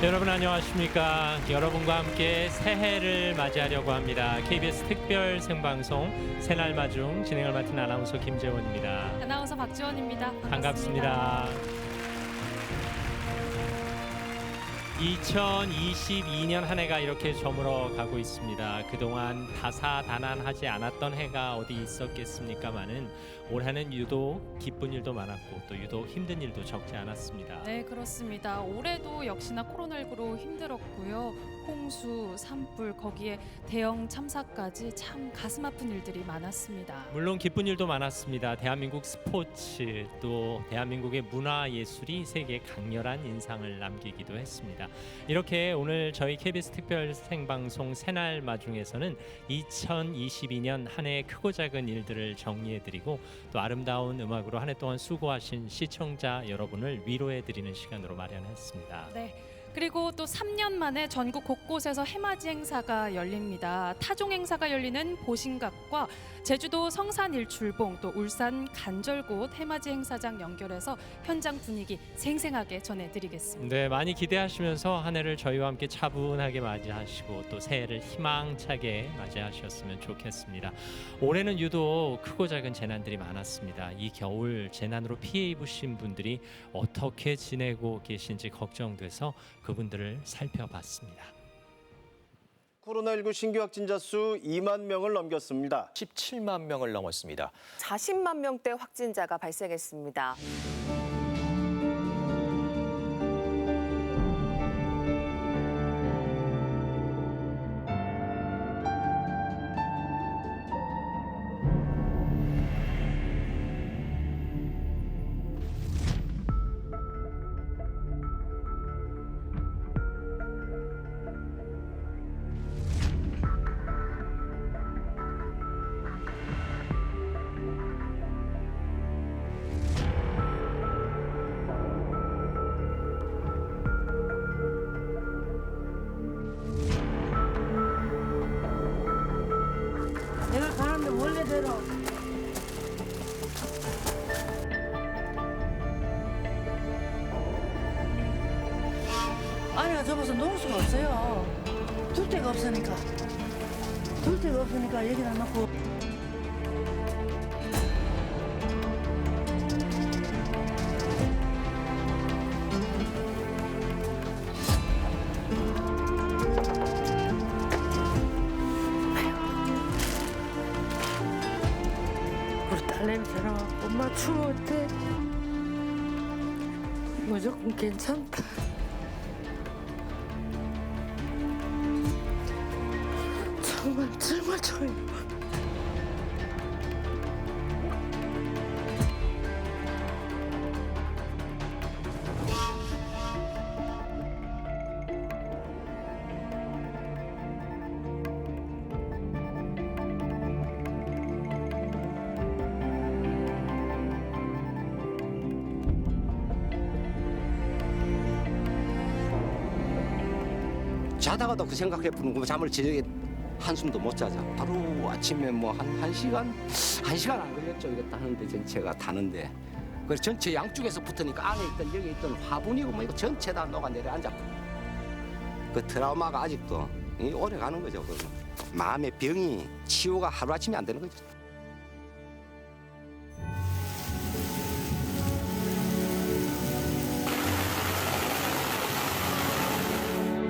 여러분 안녕하십니까? 여러분과 함께 새해를 맞이하려고 합니다. KBS 특별 생방송 새날마중 진행을 맡은 아나운서 김재원입니다. 아나운서 박지원입니다. 반갑습니다. 2022년 한 해가 이렇게 저물어 가고 있습니다. 그동안 다사다난하지 않았던 해가 어디 있었겠습니까마는 올해는 유독 기쁜 일도 많았고 또 유독 힘든 일도 적지 않았습니다. 네, 그렇습니다. 올해도 역시나 코로나19로 힘들었고요. 홍수, 산불, 거기에 대형 참사까지 참 가슴 아픈 일들이 많았습니다. 물론 기쁜 일도 많았습니다. 대한민국 스포츠 또 대한민국의 문화예술이 세계에 강렬한 인상을 남기기도 했습니다. 이렇게 오늘 저희 KBS 특별 생방송 새날마중에서는 2022년 한 해의 크고 작은 일들을 정리해드리고 또 아름다운 음악으로 한 해 동안 수고하신 시청자 여러분을 위로해드리는 시간으로 마련했습니다. 네. 그리고 또 3년 만에 전국 곳곳에서 해맞이 행사가 열립니다. 타종 행사가 열리는 보신각과 제주도 성산일출봉 또 울산 간절곶 해맞이 행사장 연결해서 현장 분위기 생생하게 전해드리겠습니다. 네, 많이 기대하시면서 한 해를 저희와 함께 차분하게 맞이하시고 또 새해를 희망차게 맞이하셨으면 좋겠습니다. 올해는 유독 크고 작은 재난들이 많았습니다. 이 겨울 재난으로 피해 입으신 분들이 어떻게 지내고 계신지 걱정돼서 그분들을 살펴봤습니다. 코로나19 신규 확진자 수 2만 명을 넘겼습니다. 17만 명을 넘었습니다. 40만 명대 확진자가 발생했습니다. 내가 가는데 원래대로 아내가 접어서 놓을 수가 없어요. 둘 데가 없으니까 여기다 놓고 우리 딸내미 전화가 엄마 추워 어때? 무조건 괜찮다. 정말 좋아요. 자다가도 그 생각해 보는 거 잠을 저녁에 한숨도 못 자자. 바로 아침에 뭐 한 시간 안 걸렸죠. 이거 타는데 전체가 타는데. 그 전체 양쪽에서 붙으니까 안에 있던 여기 있던 화분이고 뭐 이거 전체 다 녹아 내려 앉았고. 그 트라우마가 아직도 오래 가는 거죠. 그 마음의 병이 치유가 하루아침에 안 되는 거죠.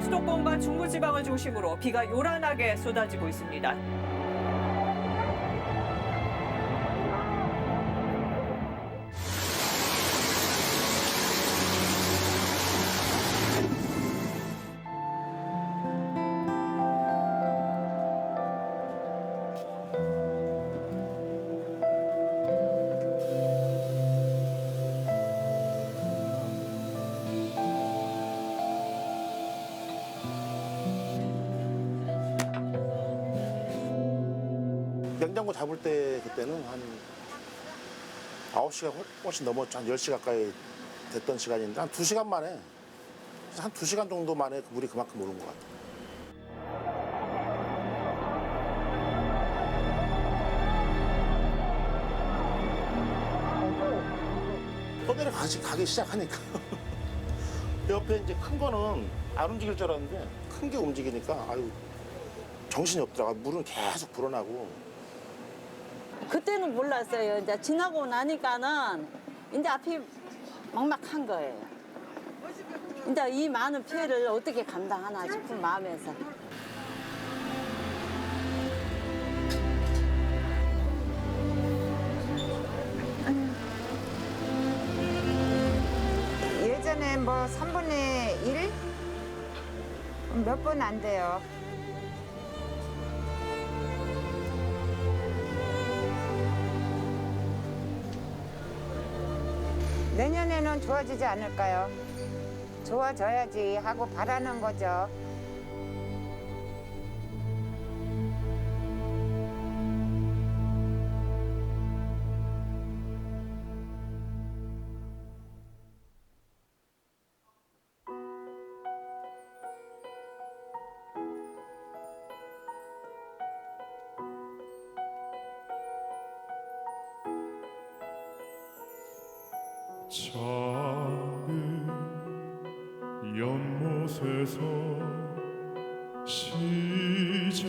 수도권과 중부지방을 중심으로 비가 요란하게 쏟아지고 있습니다. 냉장고 잡을 때 그때는 한 9시간 훨씬 넘었죠. 한 10시 가까이 됐던 시간인데 한 2시간 만에 한 2시간 정도 만에 물이 그만큼 오른 것 같아요. 또 내려가기 시작하니까 옆에 이제 큰 거는 안 움직일 줄 알았는데 큰 게 움직이니까 아유 정신이 없더라고. 물은 계속 불어나고. 그때는 몰랐어요. 이제 지나고 나니까는 이제 앞이 막막한 거예요. 이제 이 많은 피해를 어떻게 감당하나 싶은 마음에서. 예전에 뭐 3분의 1? 몇 번 안 돼요. 내년에는 좋아지지 않을까요? 좋아져야지 하고 바라는 거죠. 작은 연못에서 시작된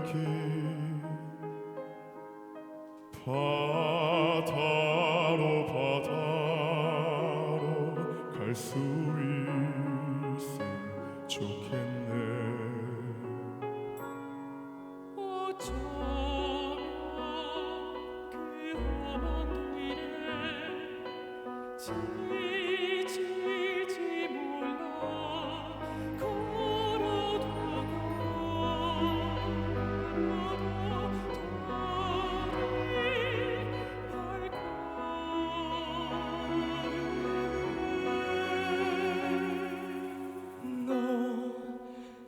길 바다로 갈 수 있으면 좋겠네. 지칠지 몰라 걸어다가 너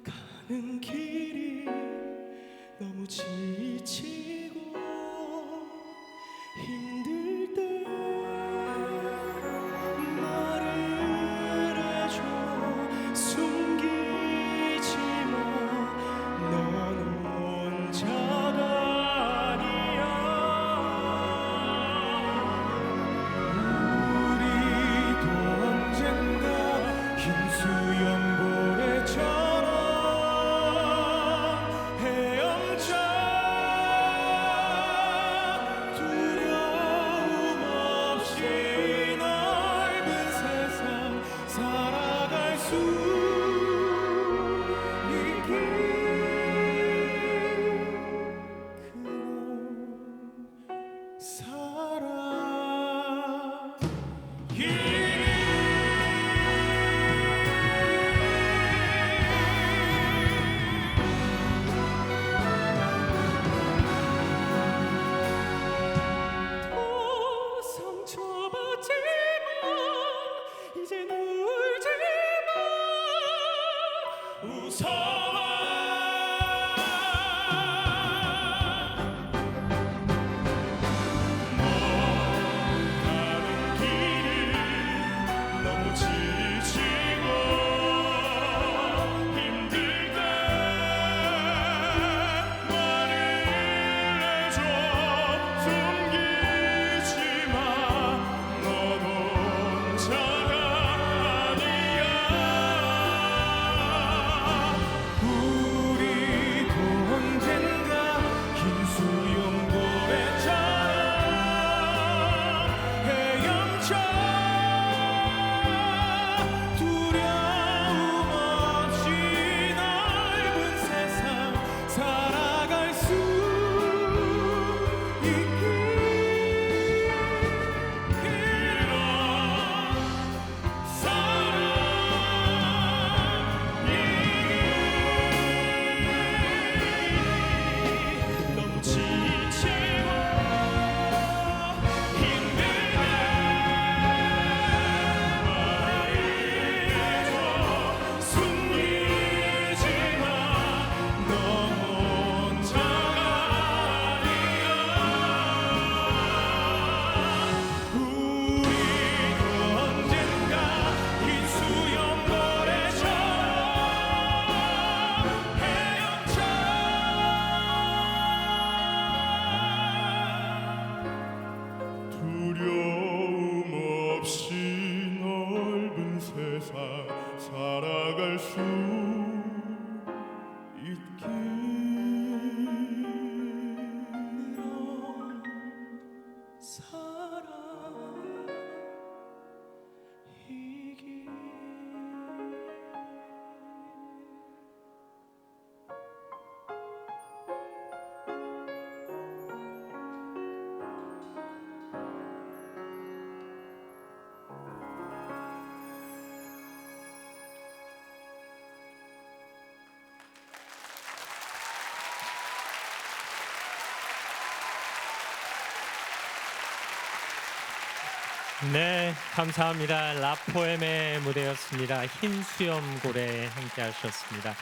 가는 길이 너무 지치고 힘들 때 네, 감사합니다. 라포엠의 무대였습니다. 흰 수염 고래 함께 하셨습니다.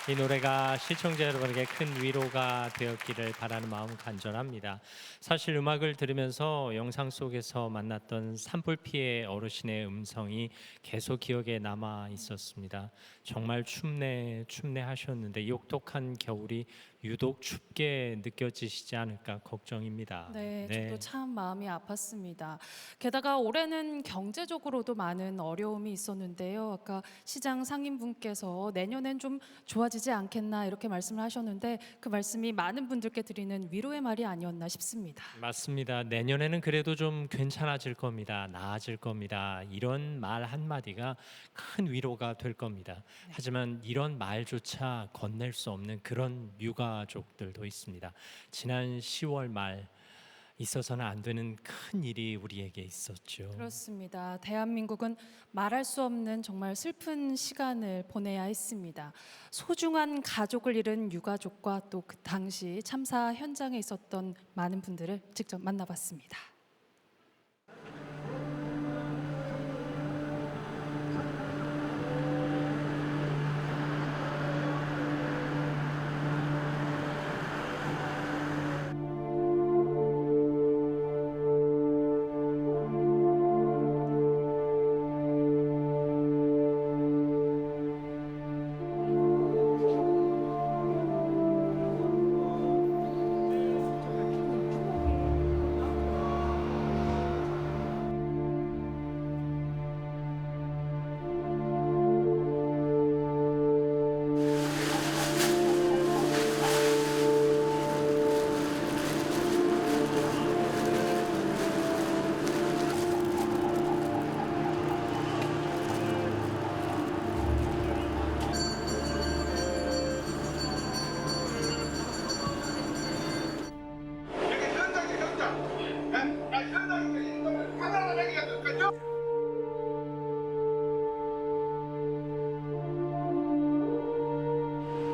이 노래가 시청자 여러분에게 큰 위로가 되었기를 바라는 마음 간절합니다. 사실 음악을 들으면서 영상 속에서 만났던 산불피해 어르신의 음성이 계속 기억에 남아 있었습니다. 정말 춥네 하셨는데 이 혹독한 겨울이 유독 춥게 느껴지시지 않을까 걱정입니다. 네, 저도 참 마음이 아팠습니다. 게다가 올해는 경제적으로도 많은 어려움이 있었는데요. 아까 시장 상인분께서 내년엔 좀 좋아지지 않겠나 이렇게 말씀을 하셨는데 그 말씀이 많은 분들께 드리는 위로의 말이 아니었나 싶습니다. 맞습니다. 내년에는 그래도 좀 괜찮아질 겁니다. 나아질 겁니다. 이런 말 한마디가 큰 위로가 될 겁니다. 하지만 이런 말조차 건넬 수 없는 그런 유가족들도 있습니다. 지난 10월 말 있어서는 안 되는 큰 일이 우리에게 있었죠. 그렇습니다. 대한민국은 말할 수 없는 정말 슬픈 시간을 보내야 했습니다. 소중한 가족을 잃은 유가족과 또 그 당시 참사 현장에 있었던 많은 분들을 직접 만나봤습니다.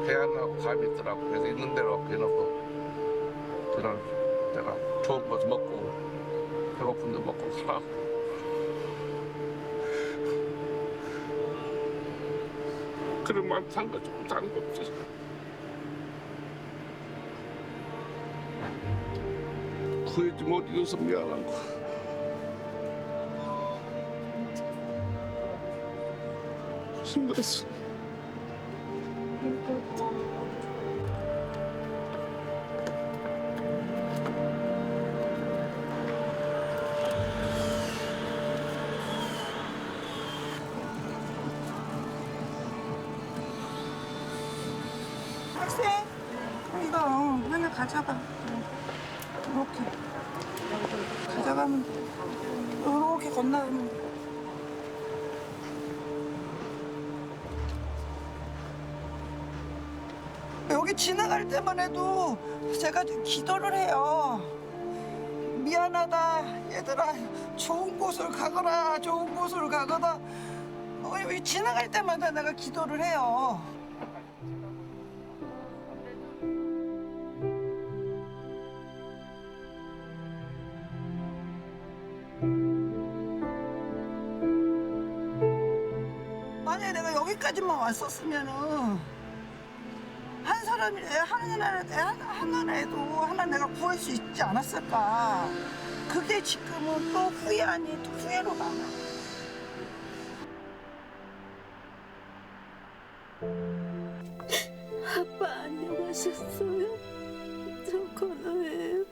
해안하고 감이 있더라고. 그래서 있는 대로 해놓고 저는 내가 좋은 것 먹고 배고픈 데 먹고 살아. 그런 말 산 거 좀 사는 거 없지. 구해지 못 이겨서 미안한 거. 힘들었어. 학생 이거 하나 가져가. 이렇게 가져가면 돼. 이렇게 건너가면 돼. 여기 지나갈 때만 해도 제가 기도를 해요. 미안하다 얘들아, 좋은 곳을 가거라, 좋은 곳을 가거라. 여기 지나갈 때마다 내가 기도를 해요. 만약에 내가 여기까지만 왔었으면은 한 사람이 하나 애도 하나 내가 구할 수 있지 않았을까. 그게 지금은 또 후회 아니 또 후회로 남아. 아빠 안녕하셨어요? 저 건우예요.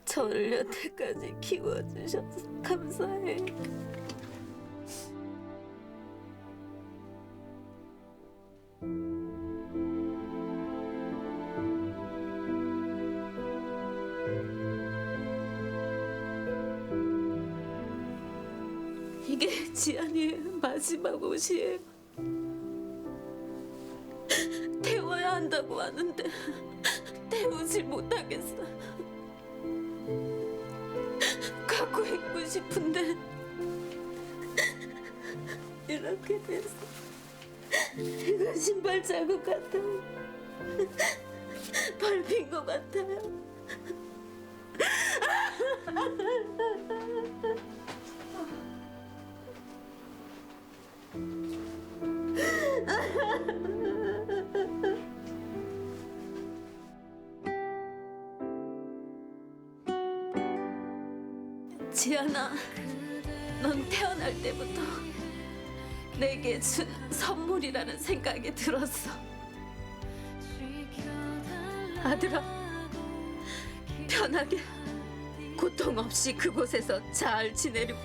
저를 여태까지 키워주셔서 감사해요. 이게 지안이의 마지막 옷이에요. 태워야 한다고 하는데 태우질 못하겠어요. 갖고 입고 싶은데 이렇게 돼서 이거 신발 자국 같아요. 밟힌 것 같아요. 지안아, 넌 태어날 때부터 내게 준 선물이라는 생각이 들었어. 아들아, 편하게 고통 없이 그곳에서 잘 지내려.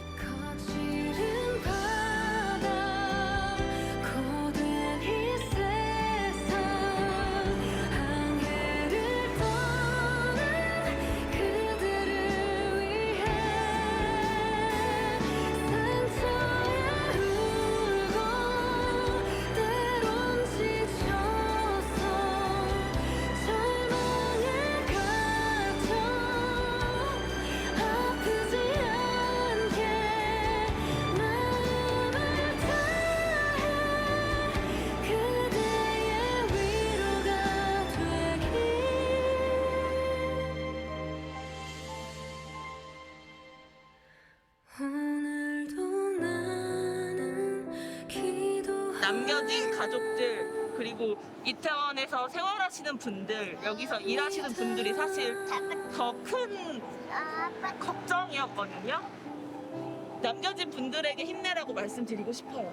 남겨진 가족들 그리고 이태원에서 생활하시는 분들 여기서 일하시는 분들이 사실 더 큰 걱정이었거든요. 남겨진 분들에게 힘내라고 말씀드리고 싶어요.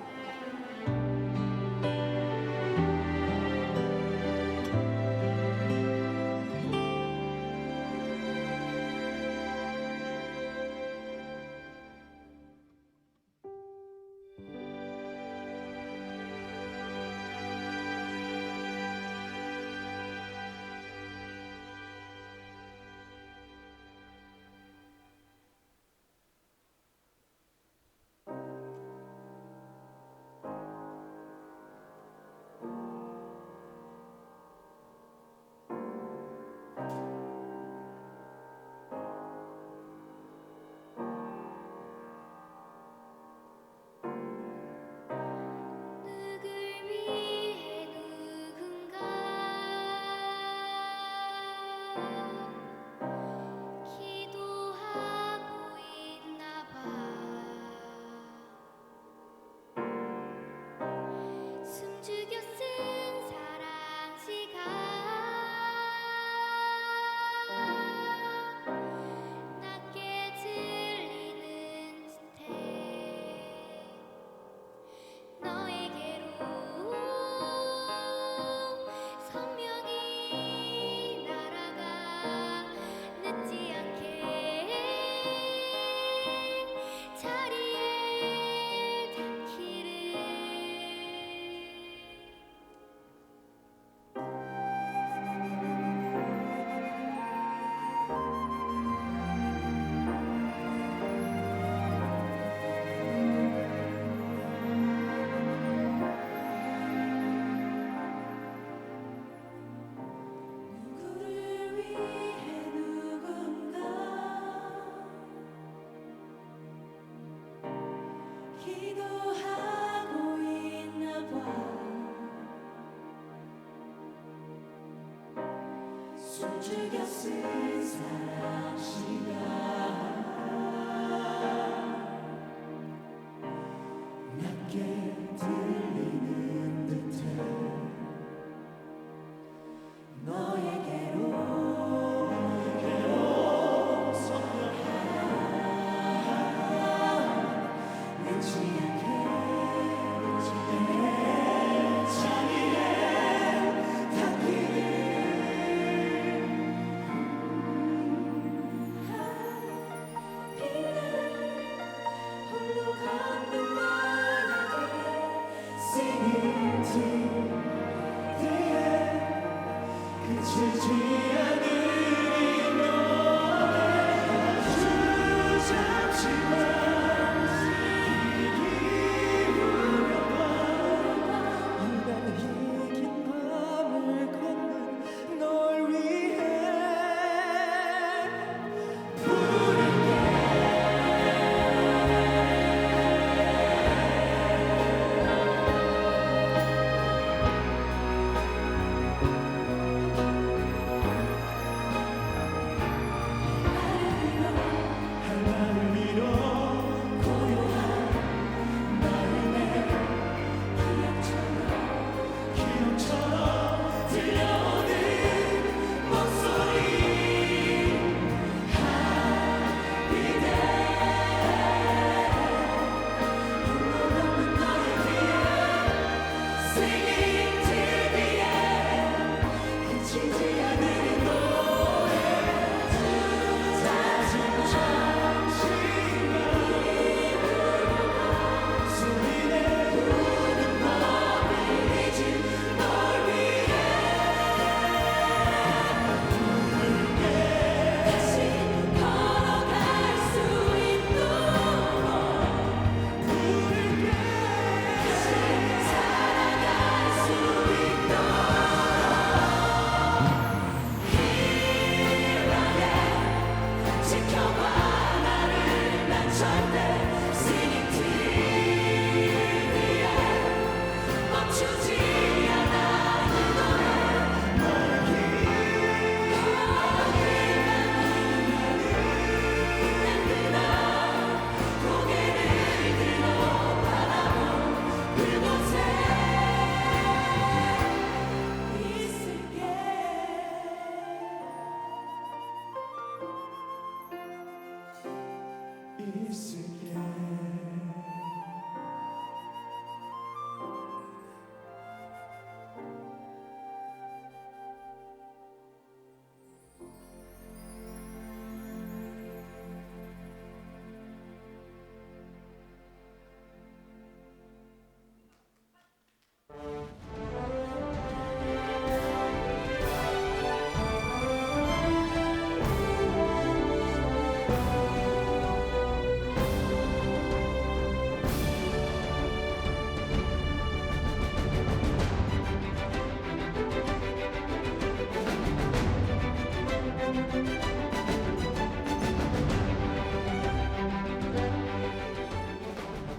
있을게.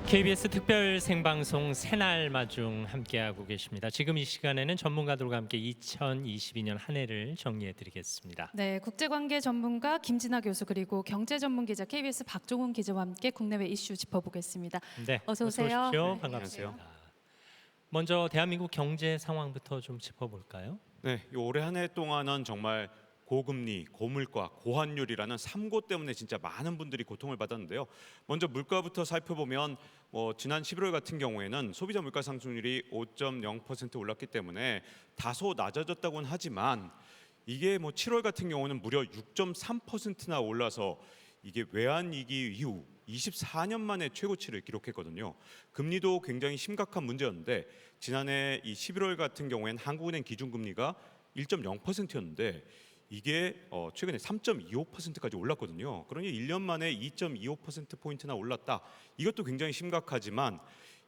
KBS 특별 생방송 새날 마중 함께하고 계십니다. 지금 이 시간에는 전문가들과 함께 2022년 한 해를 정리해드리겠습니다. 네, 국제관계 전문가 김진아 교수 그리고 경제 전문 기자 KBS 박종훈 기자와 함께 국내외 이슈 짚어보겠습니다. 네, 어서 오세요. 오십시오. 네, 반갑습니다. 먼저 대한민국 경제 상황부터 좀 짚어볼까요? 네, 이 올해 한 해 동안은 정말 고금리, 고물가, 고환율이라는 3고 때문에 진짜 많은 분들이 고통을 받았는데요. 먼저 물가부터 살펴보면 지난 11월 같은 경우에는 소비자 물가 상승률이 5.0% 올랐기 때문에 다소 낮아졌다고는 하지만 이게 7월 같은 경우는 무려 6.3%나 올라서 이게 외환위기 이후 24년 만에 최고치를 기록했거든요. 금리도 굉장히 심각한 문제였는데 지난해 이 11월 같은 경우에는 한국은행 기준금리가 1.0%였는데 이게 최근에 3.25%까지 올랐거든요. 그러니 1년 만에 2.25%포인트나 올랐다. 이것도 굉장히 심각하지만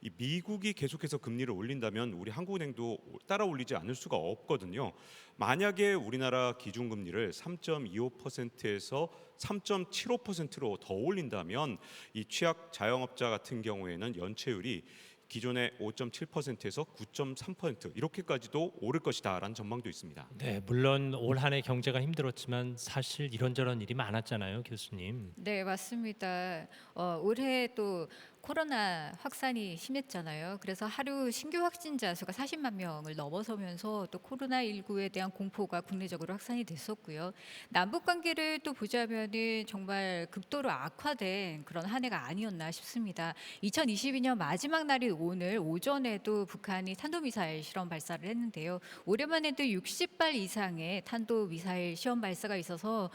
이 미국이 계속해서 금리를 올린다면 우리 한국은행도 따라 올리지 않을 수가 없거든요. 만약에 우리나라 기준금리를 3.25%에서 3.75%로 더 올린다면 이 취약 자영업자 같은 경우에는 연체율이 기존의 5.7%에서 9.3% 이렇게까지도 오를 것이다라는 전망도 있습니다. 네, 물론 올 한 해 경제가 힘들었지만 사실 이런저런 일이 많았잖아요, 교수님. 네, 맞습니다. 올해 또 코로나 확산이 심했잖아요. 그래서 하루 신규 확진자 수가 40만 명을 넘어서면서 또 코로나19에 대한 공포가 국내적으로 확산이 됐었고요. 남북 관계를 또 보자면은 정말 극도로 악화된 그런 한 해가 아니었나 싶습니다. 2022년 마지막 날인 오늘 오전에도 북한이 탄도미사일 실험 발사를 했는데요. 오랜만에도 60발 이상의 탄도미사일 시험 발사가 있어서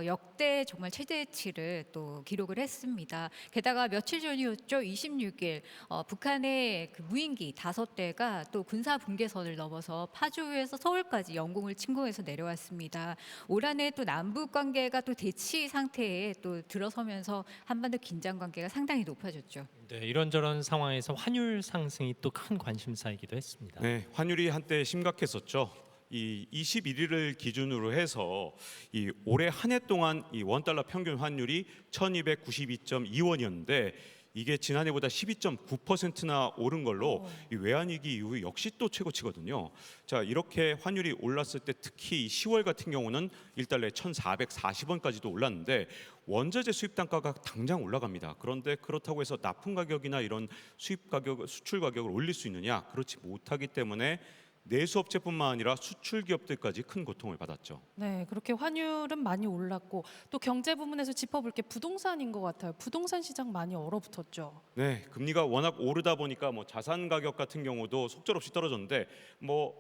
역대 정말 최대치를 또 기록을 했습니다. 게다가 며칠 전이었죠. 26일 북한의 그 무인기 5대가 또 군사 분계선을 넘어서 파주에서 서울까지 영공을 침공해서 내려왔습니다. 올 한 해 또 남북 관계가 또 대치 상태에 또 들어서면서 한반도 긴장 관계가 상당히 높아졌죠. 네, 이런저런 상황에서 환율 상승이 또 큰 관심사이기도 했습니다. 네, 환율이 한때 심각했었죠. 이 21일을 기준으로 해서 이 올해 한 해 동안 이 원달러 평균 환율이 1,292.2원이었는데 이게 지난해보다 12.9%나 오른 걸로 이 외환위기 이후 역시 또 최고치거든요. 자, 이렇게 환율이 올랐을 때 특히 10월 같은 경우는 1달러에 1,440원까지도 올랐는데 원자재 수입 단가가 당장 올라갑니다. 그런데 그렇다고 해서 납품 가격이나 이런 수입 가격, 수출 가격을 올릴 수 있느냐? 그렇지 못하기 때문에 내수업체뿐만 아니라 수출 기업들까지 큰 고통을 받았죠. 네, 그렇게 환율은 많이 올랐고 또 경제 부분에서 짚어볼 게 부동산인 것 같아요. 부동산 시장 많이 얼어붙었죠. 네, 금리가 워낙 오르다 보니까 자산 가격 같은 경우도 속절없이 떨어졌는데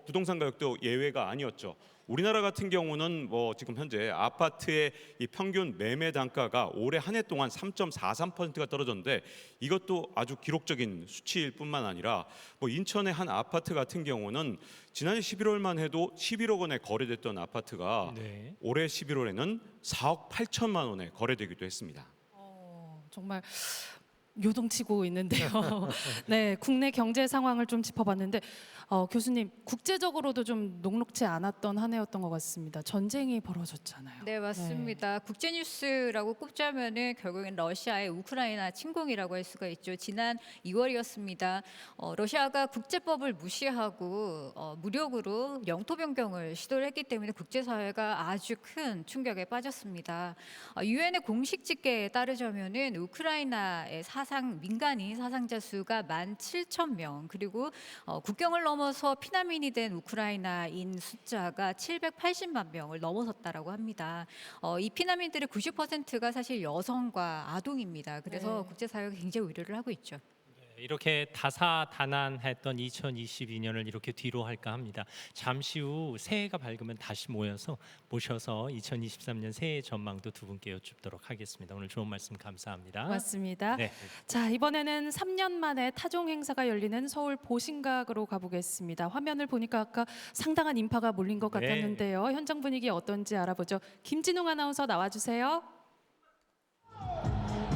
부동산 가격도 예외가 아니었죠. 우리나라 같은 경우는 지금 현재 아파트의 이 평균 매매 단가가 올해 한 해 동안 3.43%가 떨어졌는데 이것도 아주 기록적인 수치일 뿐만 아니라 인천의 한 아파트 같은 경우는 지난해 11월만 해도 11억 원에 거래됐던 아파트가 네. 올해 11월에는 4억 8천만 원에 거래되기도 했습니다. 정말 요동치고 있는데요. 네, 국내 경제 상황을 좀 짚어봤는데 교수님 국제적으로도 좀 녹록지 않았던 한 해였던 것 같습니다. 전쟁이 벌어졌잖아요. 네, 맞습니다. 국제뉴스라고 꼽자면은 결국엔 러시아의 우크라이나 침공이라고 할 수가 있죠. 지난 2월이었습니다. 러시아가 국제법을 무시하고 무력으로 영토 변경을 시도를 했기 때문에 국제사회가 아주 큰 충격에 빠졌습니다. 유엔의 공식 집계에 따르자면은 우크라이나의 사상 민간인 사상자 수가 17,000명, 그리고 국경을 넘어서 피난민이 된 우크라이나인 숫자가 780만 명을 넘어섰다라고 합니다. 이 피난민들의 90%가 사실 여성과 아동입니다. 그래서 네. 국제사회가 굉장히 우려를 하고 있죠. 이렇게 다사다난했던 2022년을 이렇게 뒤로 할까 합니다. 잠시 후 새해가 밝으면 다시 모셔서 2023년 새해 전망도 두 분께 여쭙도록 하겠습니다. 오늘 좋은 말씀 감사합니다. 맞습니다. 네. 자, 이번에는 3년 만에 타종 행사가 열리는 서울 보신각으로 가보겠습니다. 화면을 보니까 아까 상당한 인파가 몰린 것 네. 같았는데요. 현장 분위기 어떤지 알아보죠. 김진웅 아나운서 나와주세요.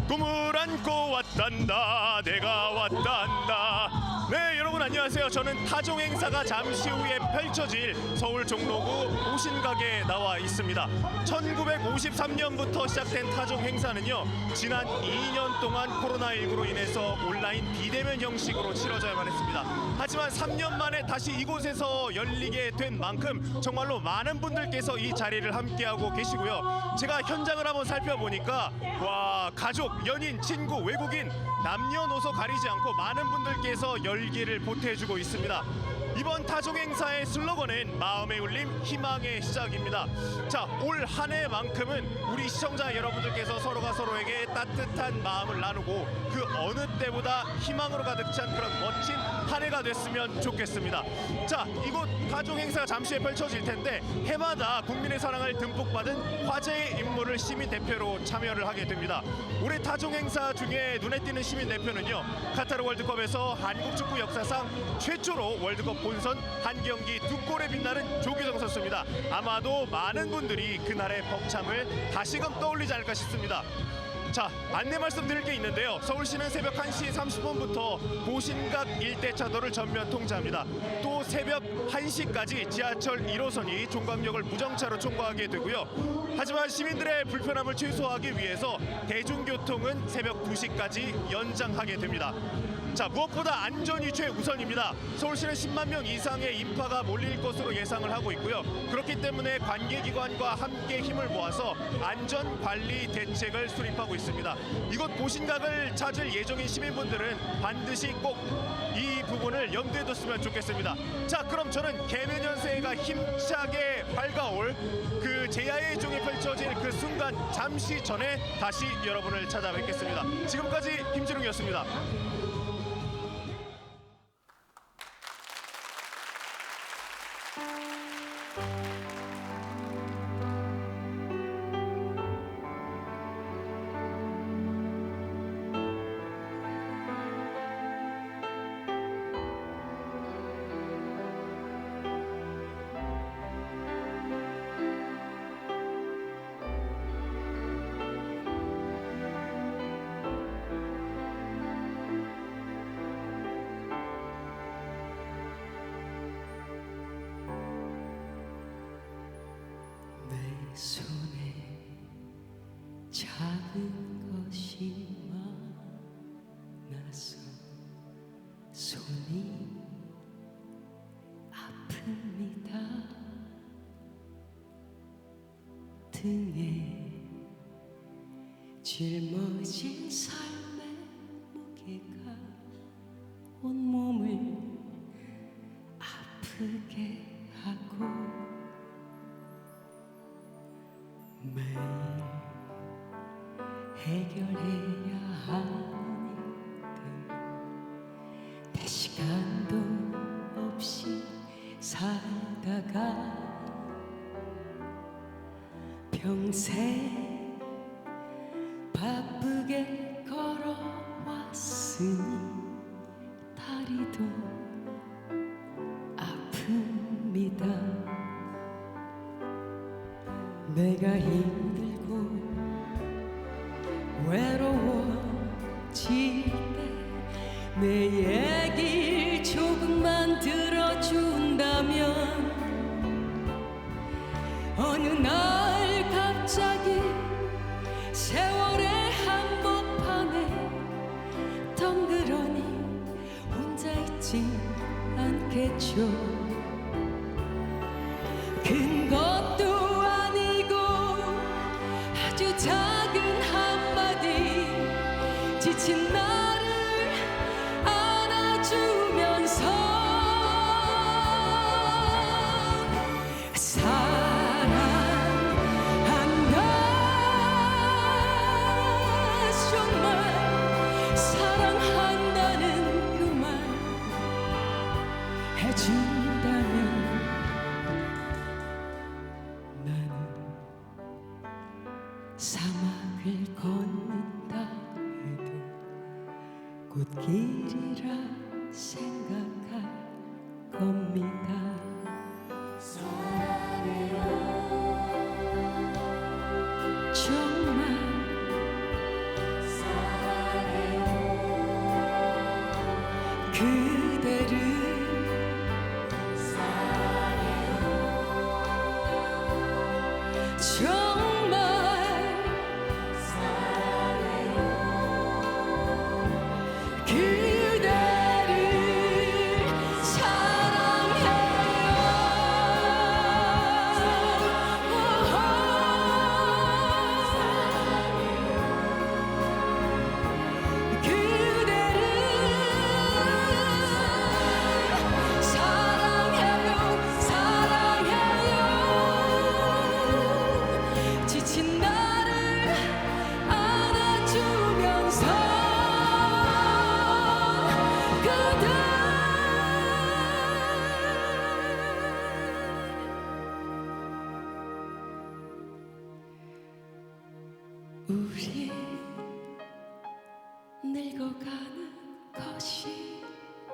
꿈을 안고 왔단다 내가 왔단다. 네, 여러분 안녕하세요. 저는 타종 행사가 잠시 후에 펼쳐질 서울 종로구 보신각에 나와 있습니다. 1953년부터 시작된 타종 행사는요, 지난 2년 동안 코로나19로 인해서 온라인 비대면 형식으로 치러져야만 했습니다. 하지만 3년 만에 다시 이곳에서 열리게 된 만큼 정말로 많은 분들께서 이 자리를 함께하고 계시고요. 제가 현장을 한번 살펴보니까 와, 가족, 연인, 친구, 외국인 남녀노소 가리지 않고 많은 분들께서 열기를 보태주고 있습니다. 이번 타종 행사의 슬로건은 마음의 울림, 희망의 시작입니다. 자, 올 한 해만큼은 우리 시청자 여러분들께서 서로가 서로에게 따뜻한 마음을 나누고 그 어느 때보다 희망으로 가득 찬 그런 멋진 한 해가 됐으면 좋겠습니다. 자, 이곳 타종 행사가 잠시 후에 펼쳐질 텐데 해마다 국민의 사랑을 듬뿍 받은 화제의 인물을 시민 대표로 참여를 하게 됩니다. 올해 타종 행사 중에 눈에 띄는 시민 대표는요, 카타르 월드컵에서 한국 축구 역사상 최초로 월드컵 본선 한 경기 2골에 빛나는 조규성 선수입니다. 아마도 많은 분들이 그날의 벅참을 다시금 떠올리지 않을까 싶습니다. 자, 안내 말씀드릴 게 있는데요. 서울시는 새벽 1시 30분부터 보신각 일대차도를 전면 통제합니다. 또 새벽 1시까지 지하철 1호선이 종강역을 무정차로 총괄하게 되고요. 하지만 시민들의 불편함을 최소화하기 위해서 대중교통은 새벽 2시까지 연장하게 됩니다. 자, 무엇보다 안전이 최우선입니다. 서울시는 10만 명 이상의 인파가 몰릴 것으로 예상을 하고 있고요. 그렇기 때문에 관계기관과 함께 힘을 모아서 안전관리 대책을 수립하고 있습니다. 이곳 보신각을 찾을 예정인 시민분들은 반드시 꼭 이 부분을 염두에 뒀으면 좋겠습니다. 자, 그럼 저는 개면연 새해가 힘차게 밝아올 그 제야의 종이 펼쳐질 그 순간 잠시 전에 다시 여러분을 찾아뵙겠습니다. 지금까지 김진웅이었습니다. 손에 작은 것이 많아서 손이 아픕니다. 등에 짊어진 삶의 무게가 온몸을 아프게 하고 매일 해결해야 하는 일들 내 시간도 없이 살다가 평생 바쁘게 걸어왔으니 다리도 아픕니다. 내가 힘들고 외로워질 때 내 얘길 조금만 들어준다면 어느 날 갑자기 세월의 한복판에 덩그러니 혼자 있지 않겠죠. 큰 것도 아니고 아주 작은 한마디 지친 나 꽃길이라 생각할 겁니다. 정말 그대를 정말 그대를 사랑해요. 사랑해요. 지친 나를 안아주면서 우리 늙어가는 것이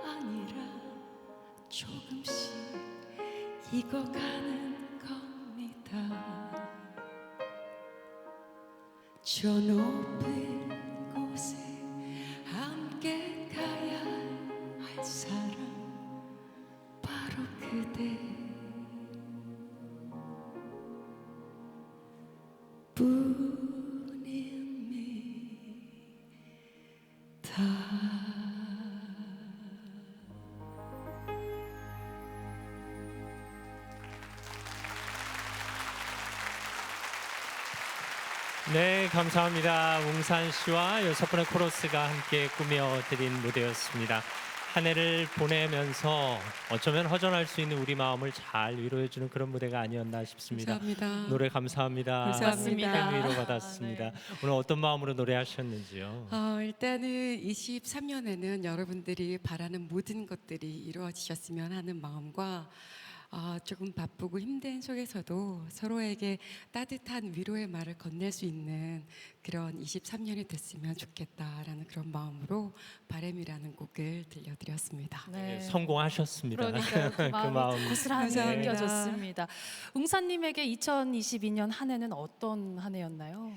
아니라 조금씩 익어가는 겁니다. 저 높은 곳에 함께 가야 할 사람 바로 그대 네, 감사합니다. 웅산 씨와 6분의 코러스가 함께 꾸며드린 무대였습니다. 한 해를 보내면서 어쩌면 허전할 수 있는 우리 마음을 잘 위로해주는 그런 무대가 아니었나 싶습니다. 감사합니다. 노래 감사합니다. 감사합니다. 큰 위로 받았습니다. 오늘 어떤 마음으로 노래하셨는지요? 일단은 23년에는 여러분들이 바라는 모든 것들이 이루어지셨으면 하는 마음과 조금 바쁘고 힘든 속에서도 서로에게 따뜻한 위로의 말을 건넬 수 있는 그런 23년이 됐으면 좋겠다라는 그런 마음으로 바램이라는 곡을 들려드렸습니다. 네. 성공하셨습니다. 그러니까요. 그 마음이 마음. 고스란히 감사합니다. 느껴졌습니다. 웅사님에게 2022년 한 해는 어떤 한 해였나요?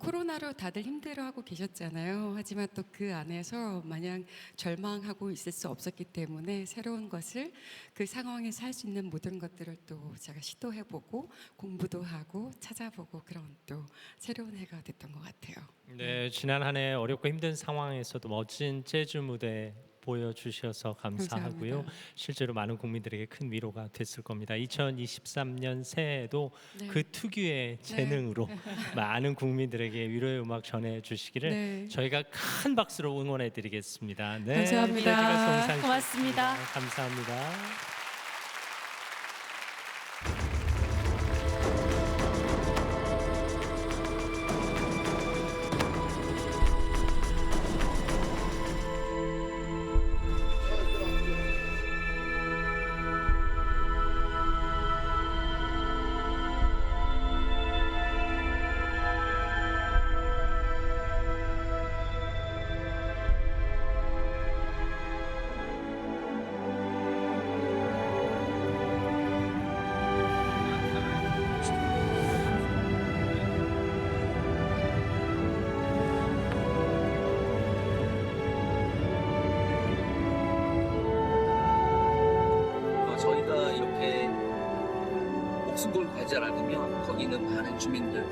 코로나로 다들 힘들어하고 계셨잖아요. 하지만 또 그 안에서 마냥 절망하고 있을 수 없었기 때문에 새로운 것을 그 상황에서 할 수 있는 모든 것들을 또 제가 시도해보고 공부도 하고 찾아보고 그런 또 새로운 해가 됐던 것 같아요. 네, 지난 한 해 어렵고 힘든 상황에서도 멋진 재즈 무대 보여주셔서 감사하고요. 감사합니다. 실제로 많은 국민들에게 큰 위로가 됐을 겁니다. 2023년 새해에도 네. 그 특유의 재능으로 많은 국민들에게 위로의 음악 전해주시기를 네. 저희가 큰 박수로 응원해드리겠습니다. 네, 감사합니다. 재즈 가수 웅산 씨. 고맙습니다. 감사합니다. 저희가 이렇게 목숨 걸고 가지 않으면 거기 있는 많은 주민들,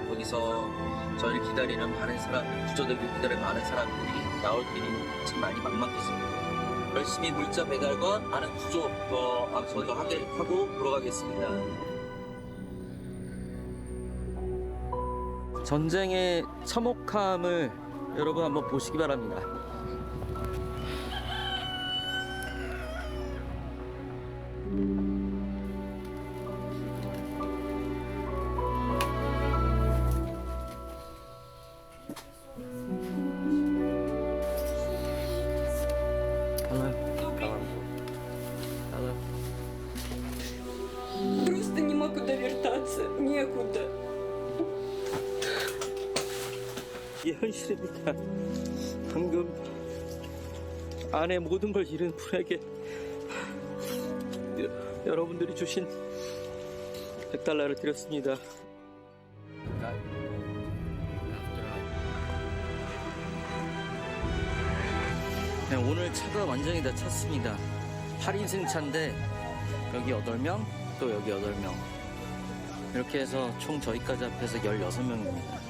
거기서 저희를 기다리는 많은 사람들, 구조되고 기다리는 많은 사람들이 나올 길이 참 많이 막막했습니다. 열심히 물자 배달과 많은 구조 저희가 하고 돌아가겠습니다. 전쟁의 참혹함을 여러분 한번 보시기 바랍니다. Просто нема куда вертаться, некуда. 예, 현실입니다. 방금 아내 모든 걸 잃은 분에게 여러분들이 주신 $100를 드렸습니다. 그냥 오늘 차가 완전히 다 찼습니다. 8인승 차인데 여기 8명, 또 여기 8명. 이렇게 해서 총 저희까지 합해서 16명입니다.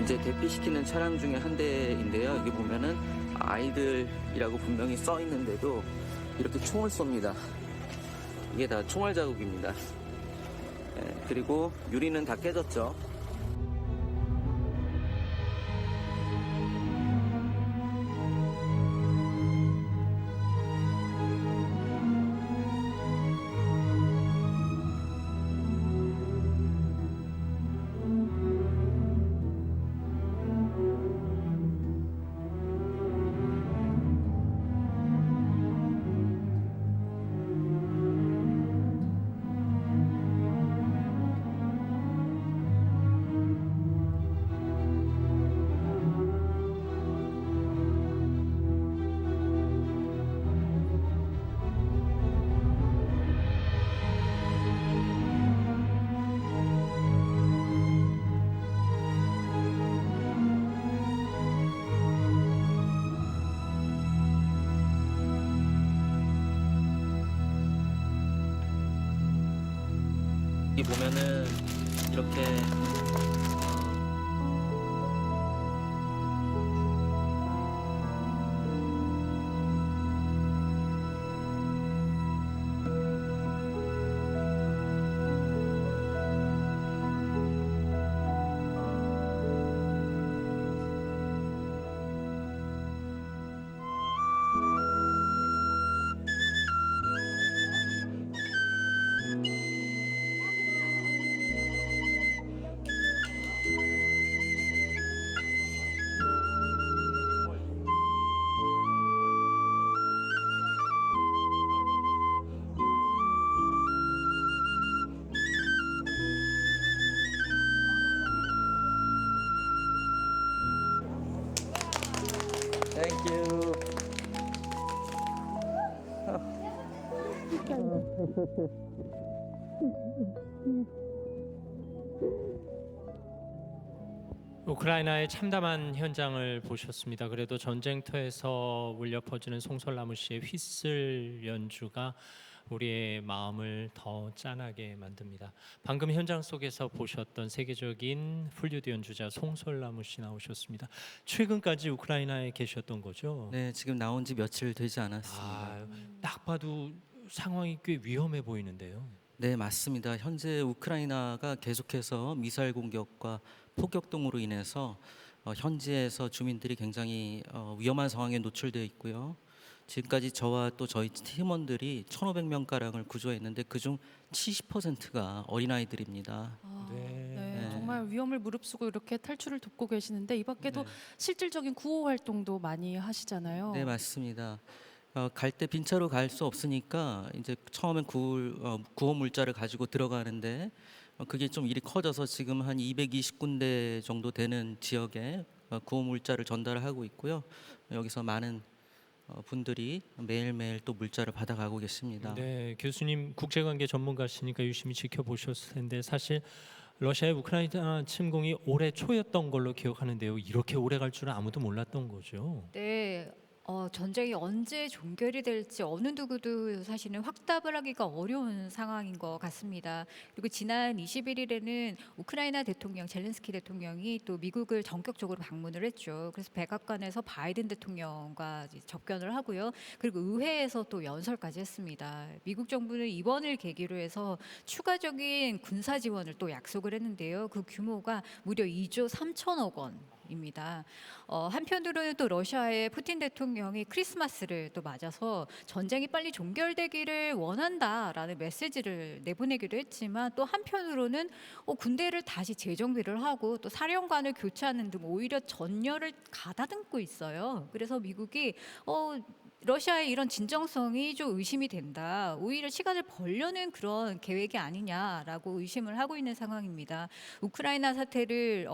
이제 대피시키는 차량 중에 한 대인데요. 여기 보면은 아이들이라고 분명히 써 있는데도 이렇게 총을 쏩니다. 이게 다 총알 자국입니다. 그리고 유리는 다 깨졌죠. 여기 보면은 이렇게 Thank you. 우크라이나의 참담한 현장을 보셨습니다. 그래도 전쟁터에서 울려 퍼지는 송솔나무 씨의 휘슬 연주가 우리의 마음을 더 짠하게 만듭니다. 방금 현장 속에서 보셨던 세계적인 플루트 연주자 송솔나무 씨 나오셨습니다. 최근까지 우크라이나에 계셨던 거죠? 네, 지금 나온 지 며칠 되지 않았습니다. 딱 봐도 상황이 꽤 위험해 보이는데요. 네, 맞습니다. 현재 우크라이나가 계속해서 미사일 공격과 폭격 등으로 인해서 현지에서 주민들이 굉장히 위험한 상황에 노출되어 있고요. 지금까지 저와 또 저희 팀원들이 1,500명 가량을 구조했는데 그중 70%가 어린아이들입니다. 네, 정말 위험을 무릅쓰고 이렇게 탈출을 돕고 계시는데 이 밖에도 실질적인 구호 활동도 많이 하시잖아요. 네, 맞습니다. 갈 때 빈차로 갈 수 없으니까 이제 처음엔 구호 물자를 가지고 들어가는데 그게 좀 일이 커져서 지금 한 220군데 정도 되는 지역에 구호 물자를 전달하고 있고요. 여기서 많은 분들이 매일매일 또 물자를 받아가고 계십니다. 네, 교수님 국제관계 전문가시니까 유심히 지켜보셨을 텐데 사실 러시아의 우크라이나 침공이 올해 초였던 걸로 기억하는데요. 이렇게 오래 갈 줄은 아무도 몰랐던 거죠. 네. 전쟁이 언제 종결이 될지 어느 누구도 사실은 확답을 하기가 어려운 상황인 것 같습니다. 그리고 지난 21일에는 우크라이나 대통령 젤렌스키 대통령이 또 미국을 전격적으로 방문을 했죠. 그래서 백악관에서 바이든 대통령과 접견을 하고요. 그리고 의회에서 또 연설까지 했습니다. 미국 정부는 이번을 계기로 해서 추가적인 군사 지원을 또 약속을 했는데요. 그 규모가 무려 2조 3천억 원. 상황입니다. 한편으로는 또 러시아의 푸틴 대통령이 크리스마스를 또 맞아서 전쟁이 빨리 종결되기를 원한다라는 메시지를 내보내기도 했지만 또 한편으로는 군대를 다시 재정비를 하고 또 사령관을 교체하는 등 오히려 전열을 가다듬고 있어요. 그래서 미국이 러시아의 이런 진정성이 좀 의심이 된다. 오히려 시간을 벌려는 그런 계획이 아니냐라고 의심을 하고 있는 상황입니다. 우크라이나 사태를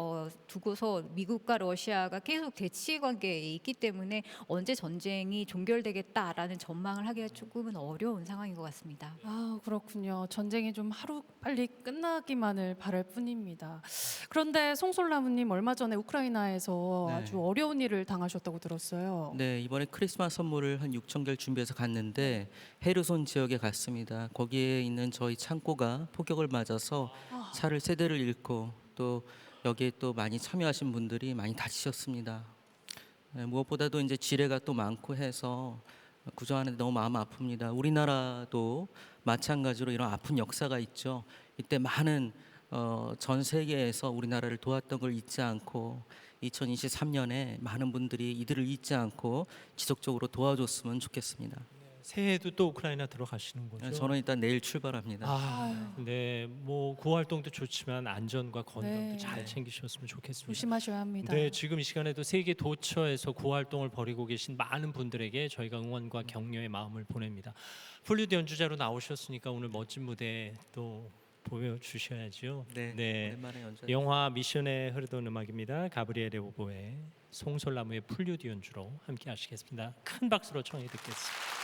두고서 미국과 러시아가 계속 대치 관계에 있기 때문에 언제 전쟁이 종결되겠다라는 전망을 하기가 조금은 어려운 상황인 것 같습니다. 아, 그렇군요. 전쟁이 좀 하루 빨리 끝나기만을 바랄 뿐입니다. 그런데 송솔나무님 얼마 전에 우크라이나에서 네. 아주 어려운 일을 당하셨다고 들었어요. 네, 이번에 크리스마스 선물을 한 6천 개를 준비해서 갔는데 헤르손 지역에 갔습니다. 거기에 있는 저희 창고가 폭격을 맞아서 차를 세 대를 잃고 또 여기에 또 많이 참여하신 분들이 많이 다치셨습니다. 네, 무엇보다도 이제 지뢰가 또 많고 해서 구조하는데 너무 마음 아픕니다. 우리나라도 마찬가지로 이런 아픈 역사가 있죠. 이때 많은 전 세계에서 우리나라를 도왔던 걸 잊지 않고 2023년에 많은 분들이 이들을 잊지 않고 지속적으로 도와줬으면 좋겠습니다. 새해에도 또 우크라이나 들어가시는 거죠? 저는 일단 내일 출발합니다. 네, 뭐 구호 활동도 좋지만 안전과 건강도 네. 잘 챙기셨으면 좋겠습니다. 조심하셔야 합니다. 네, 지금 이 시간에도 세계 도처에서 구호 활동을 벌이고 계신 많은 분들에게 저희가 응원과 격려의 마음을 보냅니다. 플루드 연주자로 나오셨으니까 오늘 멋진 무대 또 보여주셔야죠. 네, 오랜만에 연주하겠습니다. 영화 미션에 흐르던 음악입니다. 가브리엘레 오보의 송솔나무의 플루드 연주로 함께 하시겠습니다. 큰 박수로 청해 듣겠습니다.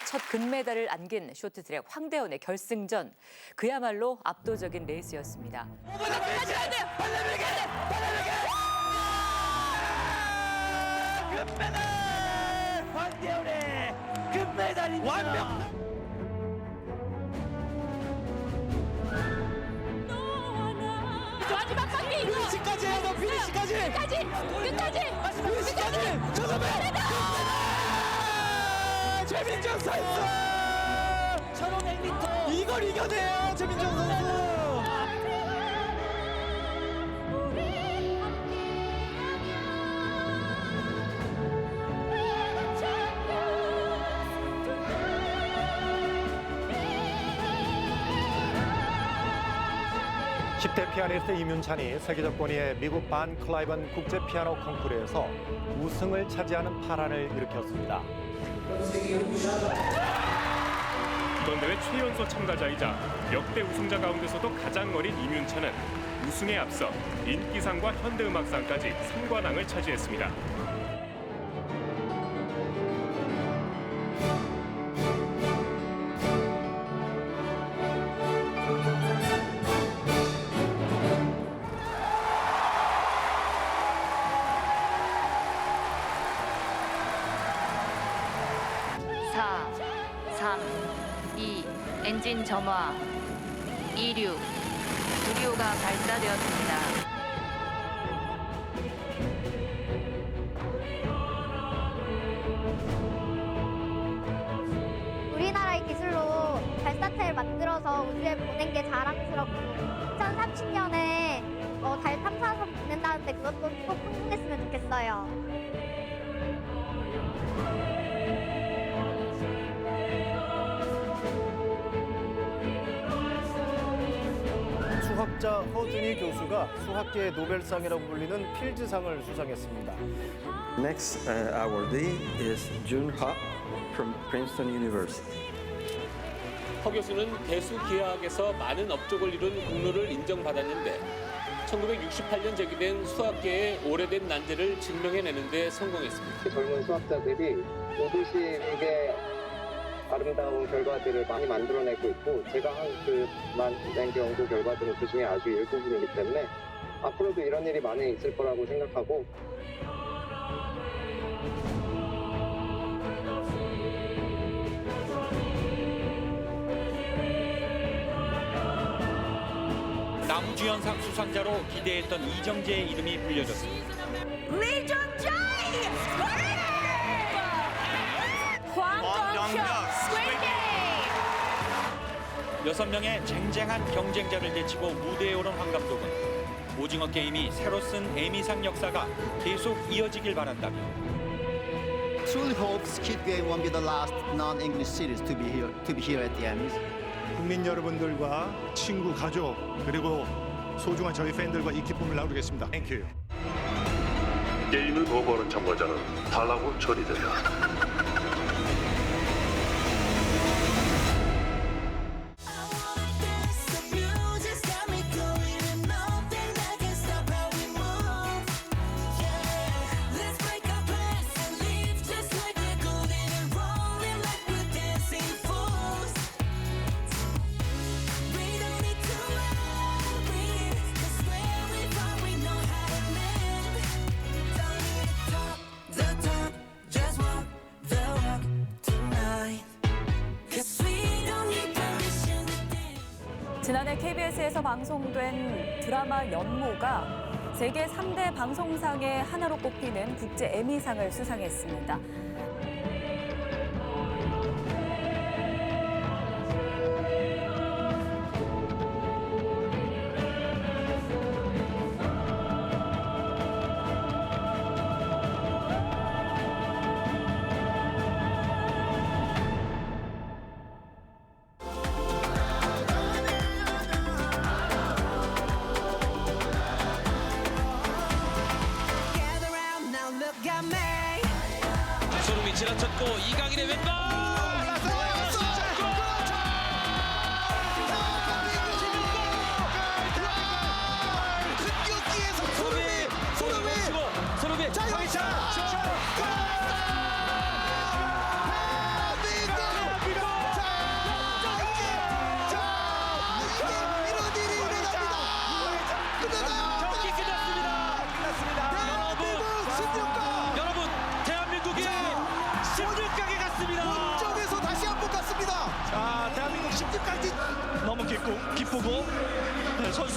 첫 금메달을 안긴 쇼트트랙 황대현의 결승전. 그야말로 압도적인 레이스였습니다. 금메달! 황대현의 금메달입니다. 완벽! 마지막 바퀴 이거! 피니시까지 해야 돼, 피니시까지! 끝까지! 피니시까지! 금메달! 최민정 선수! 1500m! 이걸 이겨내요, 최민정 선수! (10대) 피아니스트 이문찬이 세계적 권위의 미국 반 클라이번 국제 피아노 콩쿠르에서 우승을 차지하는 파란을 일으켰습니다. 이번 대회 최연소 참가자이자 역대 우승자 가운데서도 가장 어린 이문찬은 우승에 앞서 인기상과 현대음악상까지 3관왕을 차지했습니다. 엔진 점화, 이륙, 구리호가 발사되었습니다. 우리나라의 기술로 발사체를 만들어서 우주에 보낸 게 자랑스럽고 2030년에 달 탐사선 보낸다는데 그것도 꼭 성공했으면 좋겠어요. 수학자 허준희 교수가 수학계의 노벨상이라고 불리는 필즈상을 수상했습니다. Next awardee is Jun Ha from Princeton University. 허 교수는 대수기하학에서 많은 업적을 이룬 공로를 인정받았는데 1968년 제기된 수학계의 오래된 난제를 증명해내는 데 성공했습니다. 젊은 수학자들이 오도시에게 아름다운 결과들을 많이 만들어내고 있고 제가 한 그 만든 연구 결과들은 그 중에 아주 일부분이기 때문에 앞으로도 이런 일이 많이 있을 거라고 생각하고 남주연상 수상자로 기대했던 이정재의 이름이 불려졌습니다. 황정혁 6명의 쟁쟁한 경쟁자를 제치고 무대에 오른 황 감독은 오징어 게임이 새로 쓴 에미상 역사가 계속 이어지길 바란다며 Truly hope Squid Game won't be the last non-English series to be here at the Emmys. 국민 여러분들과 친구, 가족 그리고 소중한 저희 팬들과 이 기쁨을 나누겠습니다. 땡큐. 게임을 거부하는 참가자는 탈락으로 처리된다. 지난해 KBS에서 방송된 드라마 연모가 세계 3대 방송상의 하나로 꼽히는 국제 에미상을 수상했습니다. 손흥민 지나쳤고 이강인의 왼발 손흥민 장희찬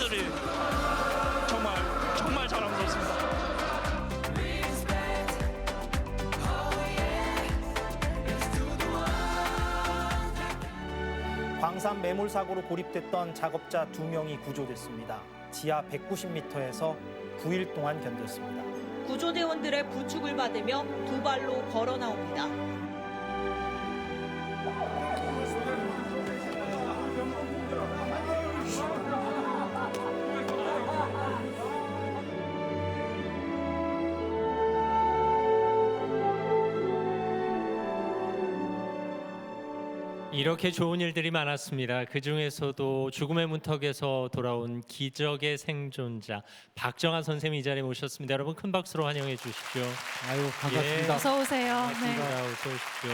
팬들이 정말 자랑스럽습니다. 광산 매몰 사고로 고립됐던 작업자 2명이 구조됐습니다. 지하 190m에서 9일 동안 견뎠습니다. 구조대원들의 부축을 받으며 두 발로 걸어 나옵니다. 이렇게 좋은 일들이 많았습니다. 그 중에서도 죽음의 문턱에서 돌아온 기적의 생존자 박정아 선생님 이 자리에 모셨습니다. 여러분 큰 박수로 환영해 주십시오. 아유 반갑습니다. 어서 오세요. 반갑습니다. 어서 오십시오.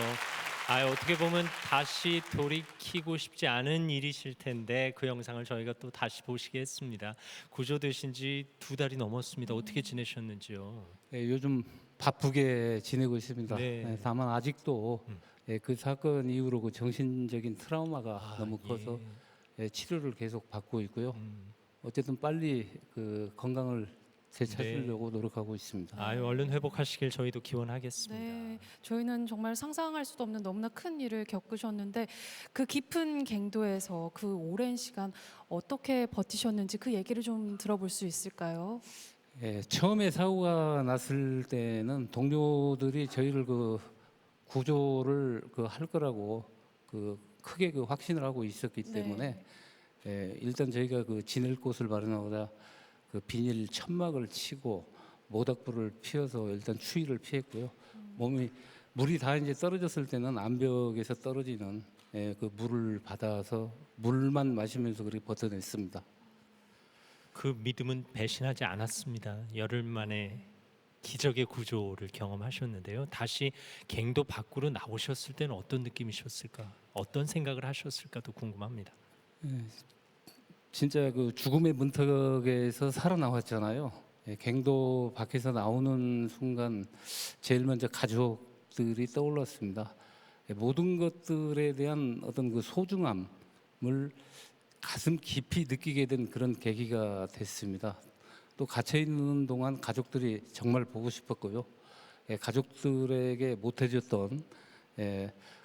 어떻게 보면 다시 돌이키고 싶지 않은 일이실 텐데 그 영상을 저희가 또 다시 보시게 했습니다. 구조되신 지 2달이 넘었습니다. 어떻게 지내셨는지요? 네, 요즘 바쁘게 지내고 있습니다. 네. 네, 다만 아직도 그 사건 이후로 그 정신적인 트라우마가 너무 커서 치료를 계속 받고 있고요. 어쨌든 빨리 그 건강을 되찾으려고 노력하고 있습니다. 얼른 회복하시길 저희도 기원하겠습니다. 네, 저희는 정말 상상할 수도 없는 너무나 큰 일을 겪으셨는데 그 깊은 갱도에서 그 오랜 시간 어떻게 버티셨는지 그 얘기를 좀 들어볼 수 있을까요? 처음에 사고가 났을 때는 동료들이 저희를 그 구조를 할 거라고 크게 확신을 하고 있었기 때문에 일단 저희가 지낼 곳을 마련하고자 비닐 천막을 치고 모닥불을 피워서 일단 추위를 피했고요. 몸이 물이 다 이제 떨어졌을 때는 암벽에서 떨어지는 그 물을 받아서 물만 마시면서 그렇게 버텨냈습니다. 그 믿음은 배신하지 않았습니다. 열흘 만에 기적의 구조를 경험하셨는데요. 다시 갱도 밖으로 나오셨을 때는 어떤 느낌이셨을까? 어떤 생각을 하셨을까도 궁금합니다. 진짜 그 죽음의 문턱에서 살아나왔잖아요. 갱도 밖에서 나오는 순간 제일 먼저 가족들이 떠올랐습니다. 모든 것들에 대한 어떤 그 소중함을 가슴 깊이 느끼게 된 그런 계기가 됐습니다. 또 갇혀 있는 동안 가족들이 정말 보고 싶었고요. 가족들에게 못 해줬던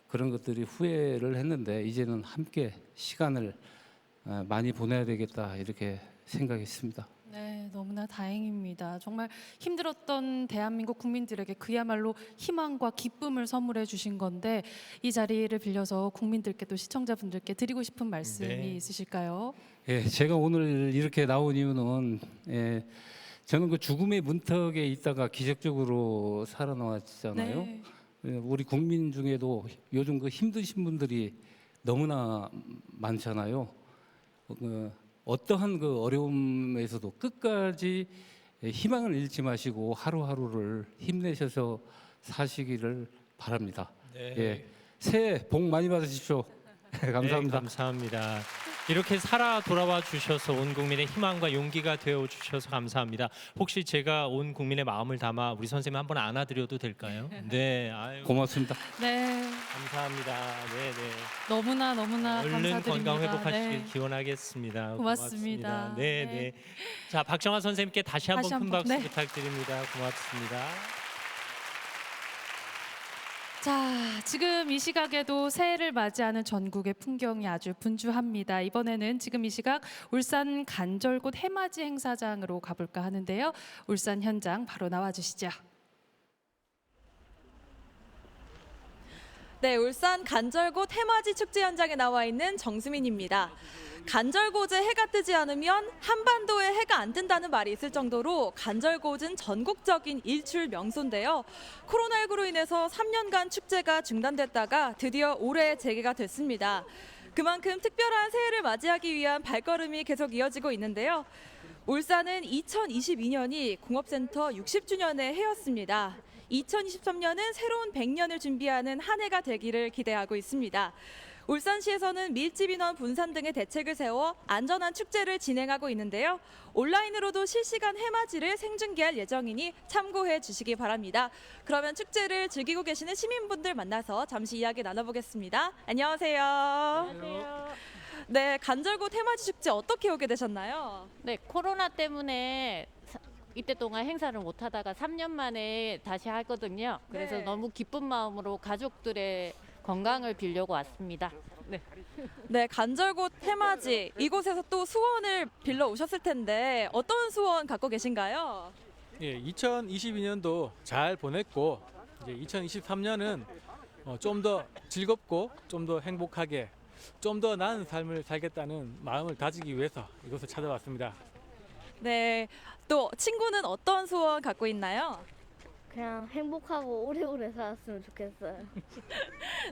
그런 것들이 후회를 했는데 이제는 함께 시간을 많이 보내야 되겠다 이렇게 생각했습니다. 네, 너무나 다행입니다. 정말 힘들었던 대한민국 국민들에게 그야말로 희망과 기쁨을 선물해 주신 건데 이 자리를 빌려서 국민들께 또 시청자분들께 드리고 싶은 말씀이 있으실까요? 제가 오늘 이렇게 나온 이유는 저는 그 죽음의 문턱에 있다가 기적적으로 살아나왔잖아요. 우리 국민 중에도 요즘 그 힘드신 분들이 너무나 많잖아요. 어떠한 그 어려움에서도 끝까지 희망을 잃지 마시고 하루하루를 힘내셔서 사시기를 바랍니다. 새해 복 많이 받으십시오. 감사합니다. 감사합니다. 이렇게 살아 돌아와 주셔서 온 국민의 희망과 용기가 되어 주셔서 감사합니다. 혹시 제가 온 국민의 마음을 담아 우리 선생님 한번 안아드려도 될까요? 네, 고맙습니다. 네, 감사합니다. 네. 너무나 얼른 감사드립니다. 건강 회복하시길 기원하겠습니다. 고맙습니다. 네. 자, 박정아 선생님께 다시 한번 큰 박수 네. 부탁드립니다. 고맙습니다. 자, 지금 이 시각에도 새해를 맞이하는 전국의 풍경이 아주 분주합니다. 이번에는 지금 이 시각 울산 간절곶 해맞이 행사장으로 가볼까 하는데요. 울산 현장 바로 나와주시죠. 네, 울산 간절곶 해맞이 축제 현장에 나와 있는 정수민입니다. 간절곶에 해가 뜨지 않으면 한반도에 해가 안 뜬다는 말이 있을 정도로 간절곶은 전국적인 일출 명소인데요. 코로나19로 인해서 3년간 축제가 중단됐다가 드디어 올해 재개가 됐습니다. 그만큼 특별한 새해를 맞이하기 위한 발걸음이 계속 이어지고 있는데요. 울산은 2022년이 공업센터 60주년의 해였습니다. 2023년은 새로운 100년을 준비하는 한 해가 되기를 기대하고 있습니다. 울산시에서는 밀집 인원 분산 등의 대책을 세워 안전한 축제를 진행하고 있는데요. 온라인으로도 실시간 해맞이를 생중계할 예정이니 참고해 주시기 바랍니다. 그러면 축제를 즐기고 계시는 시민분들 만나서 잠시 이야기 나눠보겠습니다. 안녕하세요. 네, 간절곶 해맞이 축제 어떻게 오게 되셨나요? 네, 코로나 때문에 이때 동안 행사를 못 하다가 3년 만에 다시 하거든요. 그래서 네. 너무 기쁜 마음으로 가족들의 건강을 빌려고 왔습니다. 네. 네, 간절곶 해맞이 이곳에서 또 소원을 빌려 오셨을 텐데 어떤 소원 갖고 계신가요? 예, 2022년도 잘 보냈고 이제 2023년은 좀 더 즐겁고 좀 더 행복하게 좀 더 나은 삶을 살겠다는 마음을 다지기 위해서 이곳을 찾아왔습니다. 네, 또 친구는 어떤 소원 갖고 있나요? 그냥 행복하고 오래오래 살았으면 좋겠어요.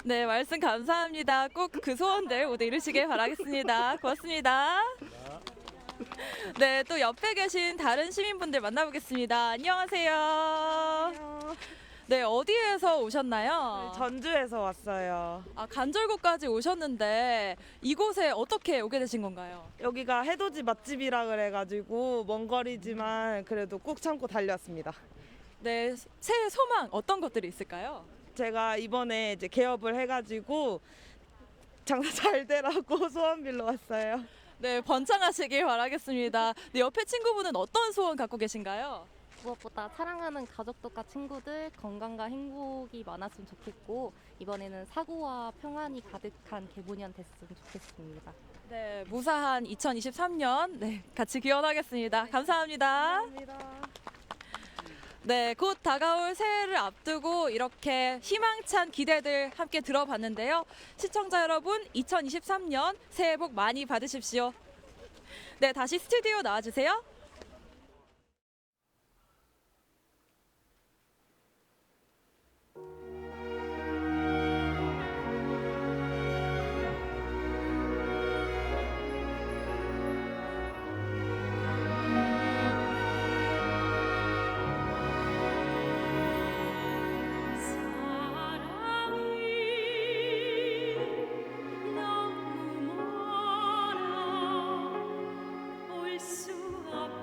네, 말씀 감사합니다. 꼭 그 소원들 모두 이루시길 바라겠습니다. 고맙습니다. 네, 또 옆에 계신 다른 시민분들 만나보겠습니다. 안녕하세요. 네, 어디에서 오셨나요? 전주에서 왔어요. 아, 간절곶까지 오셨는데 이곳에 어떻게 오게 되신 건가요? 여기가 해돋이 맛집이라 그래가지고 먼 거리지만 그래도 꾹 참고 달려왔습니다. 네, 새해 소망 어떤 것들이 있을까요? 제가 이번에 이제 개업을 해가지고 장사 잘 되라고 소원 빌러 왔어요. 네, 번창하시길 바라겠습니다. 네, 옆에 친구분은 어떤 소원 갖고 계신가요? 무엇보다 사랑하는 가족들과 친구들 건강과 행복이 많았으면 좋겠고 이번에는 사고와 평안이 가득한 개보년 됐으면 좋겠습니다. 네, 무사한 2023년 네, 같이 기원하겠습니다. 감사합니다. 네, 곧 다가올 새해를 앞두고 이렇게 희망찬 기대들 함께 들어봤는데요. 시청자 여러분, 2023년 새해 복 많이 받으십시오. 네, 다시 스튜디오 나와주세요. 수 없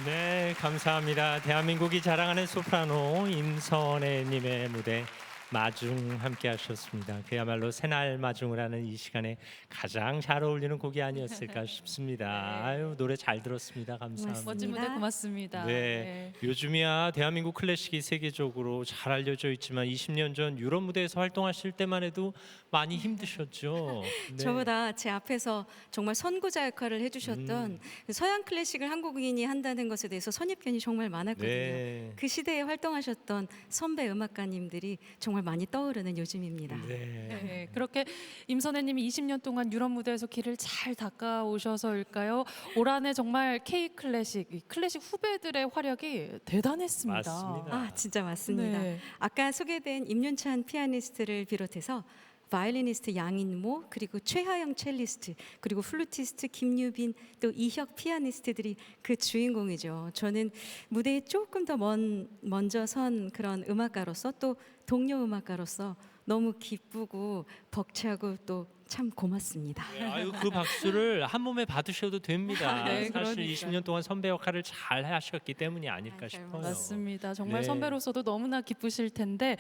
네, 감사합니다. 대한민국이 자랑하는 소프라노 임선혜님의 무대 마중 함께 하셨습니다. 그야말로 새날 마중을 하는 이 시간에 가장 잘 어울리는 곡이 아니었을까 싶습니다. 아유, 노래 잘 들었습니다. 감사합니다. 멋진 무대 고맙습니다. 네, 요즘이야 대한민국 클래식이 세계적으로 잘 알려져 있지만 20년 전 유럽 무대에서 활동하실 때만 해도 많이 힘드셨죠. 네. 저보다 제 앞에서 정말 선구자 역할을 해주셨던 서양 클래식을 한국인이 한다는 것에 대해서 선입견이 정말 많았거든요. 네. 그 시대에 활동하셨던 선배 음악가님들이 정말 많이 떠오르는 요즘입니다. 네, 그렇게 임선혜님이 20년 동안 유럽 무대에서 길을 잘 닦아오셔서일까요? 올 한해 정말 K 클래식, 이 클래식 후배들의 활약이 대단했습니다. 맞습니다. 아, 진짜 맞습니다. 네. 아까 소개된 임윤찬 피아니스트를 비롯해서 바이올리니스트 양인모, 그리고 최하영 첼리스트, 그리고 플루티스트 김유빈, 또 이혁 피아니스트들이 그 주인공이죠. 저는 무대에 조금 더 먼저 선 그런 음악가로서, 또 동료 음악가로서 너무 기쁘고 벅차고 또 참 고맙습니다. 네, 아유, 그 박수를 한 몸에 받으셔도 됩니다. 네, 사실 그러니까요. 20년 동안 선배 역할을 잘 하셨기 때문이 아닐까 싶어요. 맞습니다. 정말 네. 선배로서도 너무나 기쁘실 텐데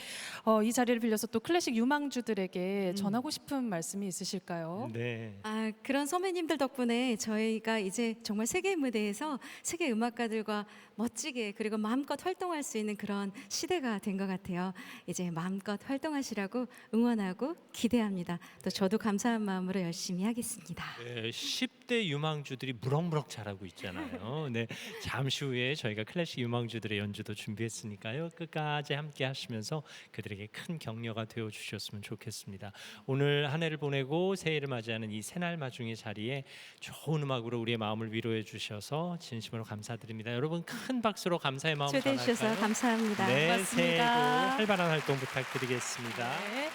이 자리를 빌려서 또 클래식 유망주들에게 전하고 싶은 말씀이 있으실까요? 네. 아, 그런 선배님들 덕분에 저희가 이제 정말 세계 무대에서 세계 음악가들과 멋지게 그리고 마음껏 활동할 수 있는 그런 시대가 된 것 같아요. 이제 마음껏 활동하시라고 응원하고 기대합니다. 또 저도 감사한 마음으로 열심히 하겠습니다. 네, 10대 유망주들이 무럭무럭 자라고 있잖아요. 네, 잠시 후에 저희가 클래식 유망주들의 연주도 준비했으니까요. 끝까지 함께 하시면서 그들에게 큰 격려가 되어 주셨으면 좋겠습니다. 오늘 한 해를 보내고 새해를 맞이하는 이 새날 마중의 자리에 좋은 음악으로 우리의 마음을 위로해 주셔서 진심으로 감사드립니다. 여러분 큰 박수로 감사의 마음 초대해 전할까요? 주셔서 감사합니다. 네, 고맙습니다. 새해도 활발한 활동 부탁드리겠습니다. 네.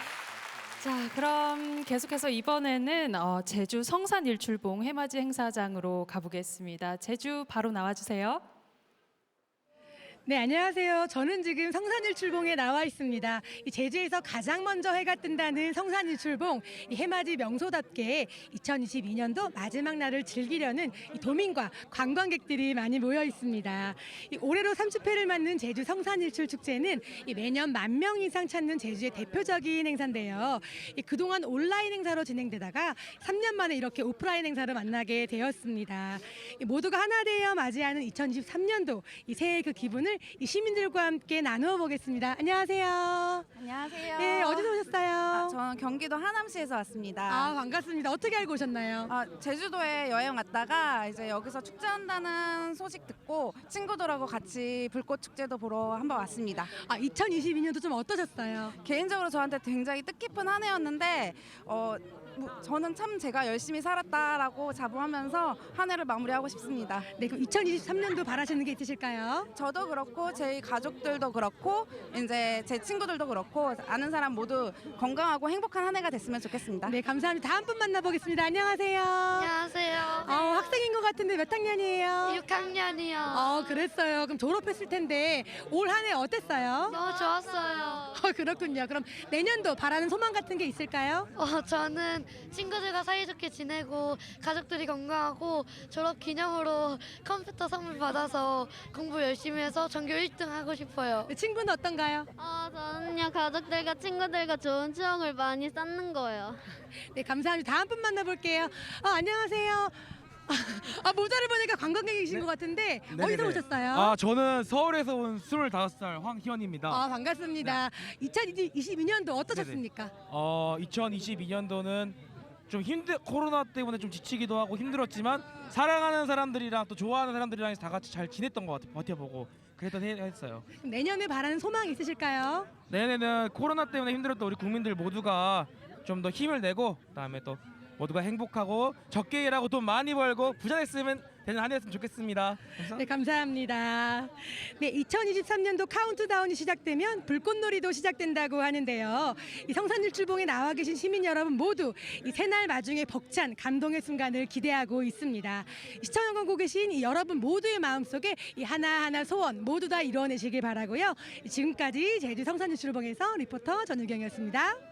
자, 그럼 계속해서 이번에는 제주 성산일출봉 해맞이 행사장으로 가보겠습니다. 제주 바로 나와주세요. 네, 안녕하세요. 저는 지금 성산일출봉에 나와 있습니다. 이 제주에서 가장 먼저 해가 뜬다는 성산일출봉, 이 해맞이 명소답게 2022년도 마지막 날을 즐기려는 이 도민과 관광객들이 많이 모여 있습니다. 이 올해로 30회를 맞는 제주 성산일출 축제는 이 매년 10,000명 이상 찾는 제주의 대표적인 행사인데요. 이 그동안 온라인 행사로 진행되다가 3년 만에 이렇게 오프라인 행사를 만나게 되었습니다. 이 모두가 하나 되어 맞이하는 2023년도 이 새해의 그 기분을 이 시민들과 함께 나누어 보겠습니다. 안녕하세요. 안녕하세요. 네, 어디서 오셨어요? 저는 경기도 하남시에서 왔습니다. 아, 반갑습니다. 어떻게 알고 오셨나요? 제주도에 여행 왔다가 이제 여기서 축제한다는 소식 듣고 친구들하고 같이 불꽃 축제도 보러 한번 왔습니다. 2022년도 좀 어떠셨어요? 개인적으로 저한테 굉장히 뜻깊은 한 해였는데 저는 참 제가 열심히 살았다라고 자부하면서 한 해를 마무리하고 싶습니다. 네, 그럼 2023년도 바라시는 게 있으실까요? 저도 그렇고 저희 가족들도 그렇고 이제 제 친구들도 그렇고 아는 사람 모두 건강하고 행복한 한 해가 됐으면 좋겠습니다. 네, 감사합니다. 다음 분 만나보겠습니다. 안녕하세요. 안녕하세요. 학생인 것 같은데 몇 학년이에요? 6학년이요. 그랬어요. 그럼 졸업했을 텐데 올 한 해 어땠어요? 너무 좋았어요. 그렇군요. 그럼 내년도 바라는 소망 같은 게 있을까요? 저는 친구들과 사이좋게 지내고 가족들이 건강하고 졸업 기념으로 컴퓨터 선물 받아서 공부 열심히 해서 전교 1등 하고 싶어요. 친구는 어떤가요? 저는요 가족들과 친구들과 좋은 추억을 많이 쌓는 거예요. 네, 감사합니다. 다음 분 만나볼게요. 안녕하세요. 모자를 보니까 관광객이신 것 같은데 어디서 오셨어요? 저는 서울에서 온 25살 황희원입니다. 반갑습니다. 2022년도 어떠셨습니까? 2022년도는 좀 코로나 때문에 좀 지치기도 하고 힘들었지만 사랑하는 사람들이랑 또 좋아하는 사람들이랑 다 같이 잘 지냈던 것 같아요. 버텨보고 그랬던 해였어요. 내년에 바라는 소망 있으실까요? 내년에는 코로나 때문에 힘들었던 우리 국민들 모두가 좀 더 힘을 내고 그다음에 또 모두가 행복하고 적게 일하고 돈 많이 벌고 부자 됐으면 되는 한 해였으면 좋겠습니다. 네, 감사합니다. 네, 2023년도 카운트다운이 시작되면 불꽃놀이도 시작된다고 하는데요. 이 성산일출봉에 나와 계신 시민 여러분 모두 이 새날 마중의 벅찬 감동의 순간을 기대하고 있습니다. 시청하고 계신 이 여러분 모두의 마음속에 이 하나하나 소원 모두 다 이루어내시길 바라고요. 지금까지 제주 성산일출봉에서 리포터 전유경이었습니다.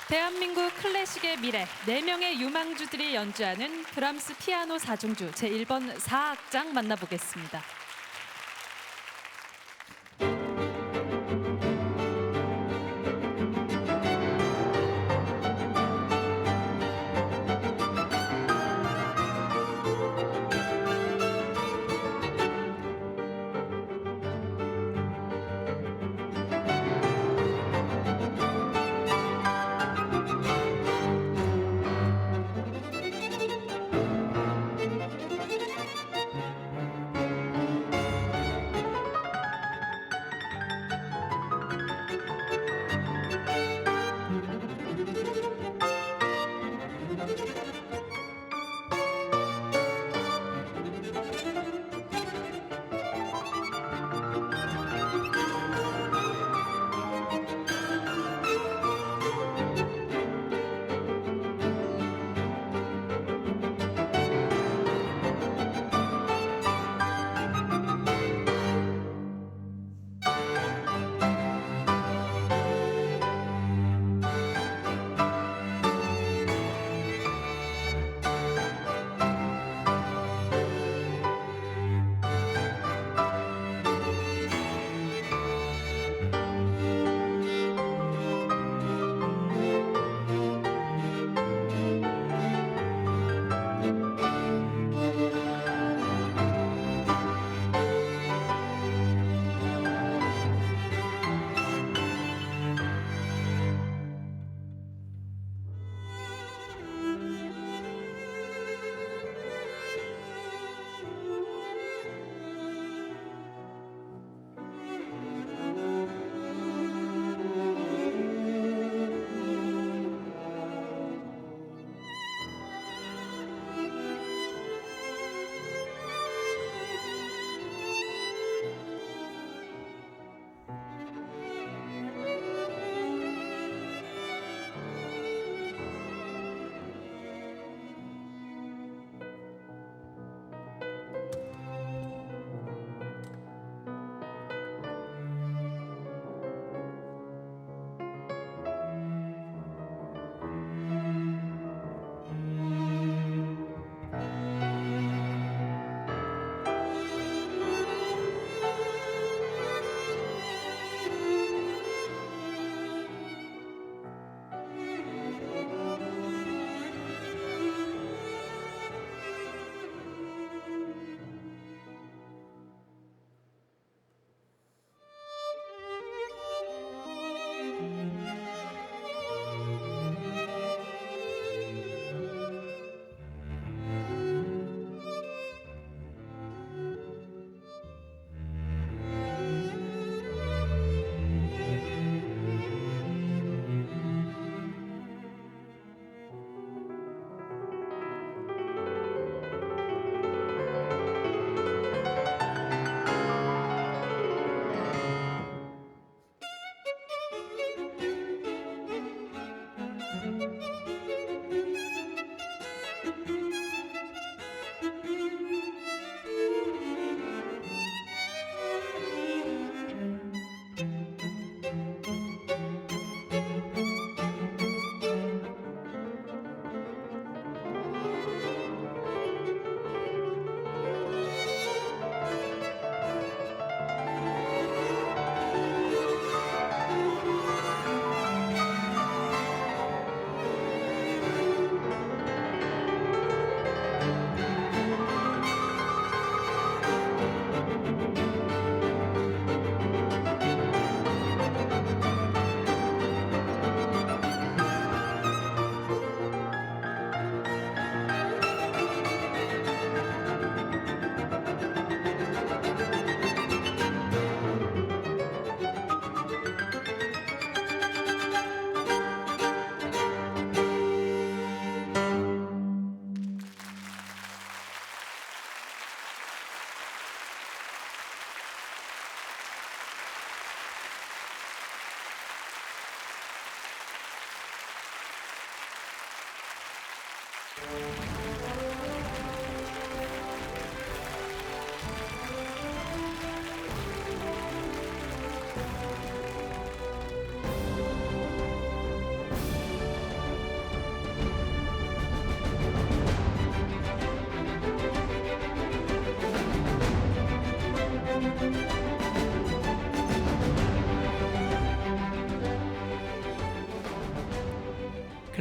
대한민국 클래식의 미래, 4명의 유망주들이 연주하는 브람스 피아노 4중주 제1번 4악장 만나보겠습니다.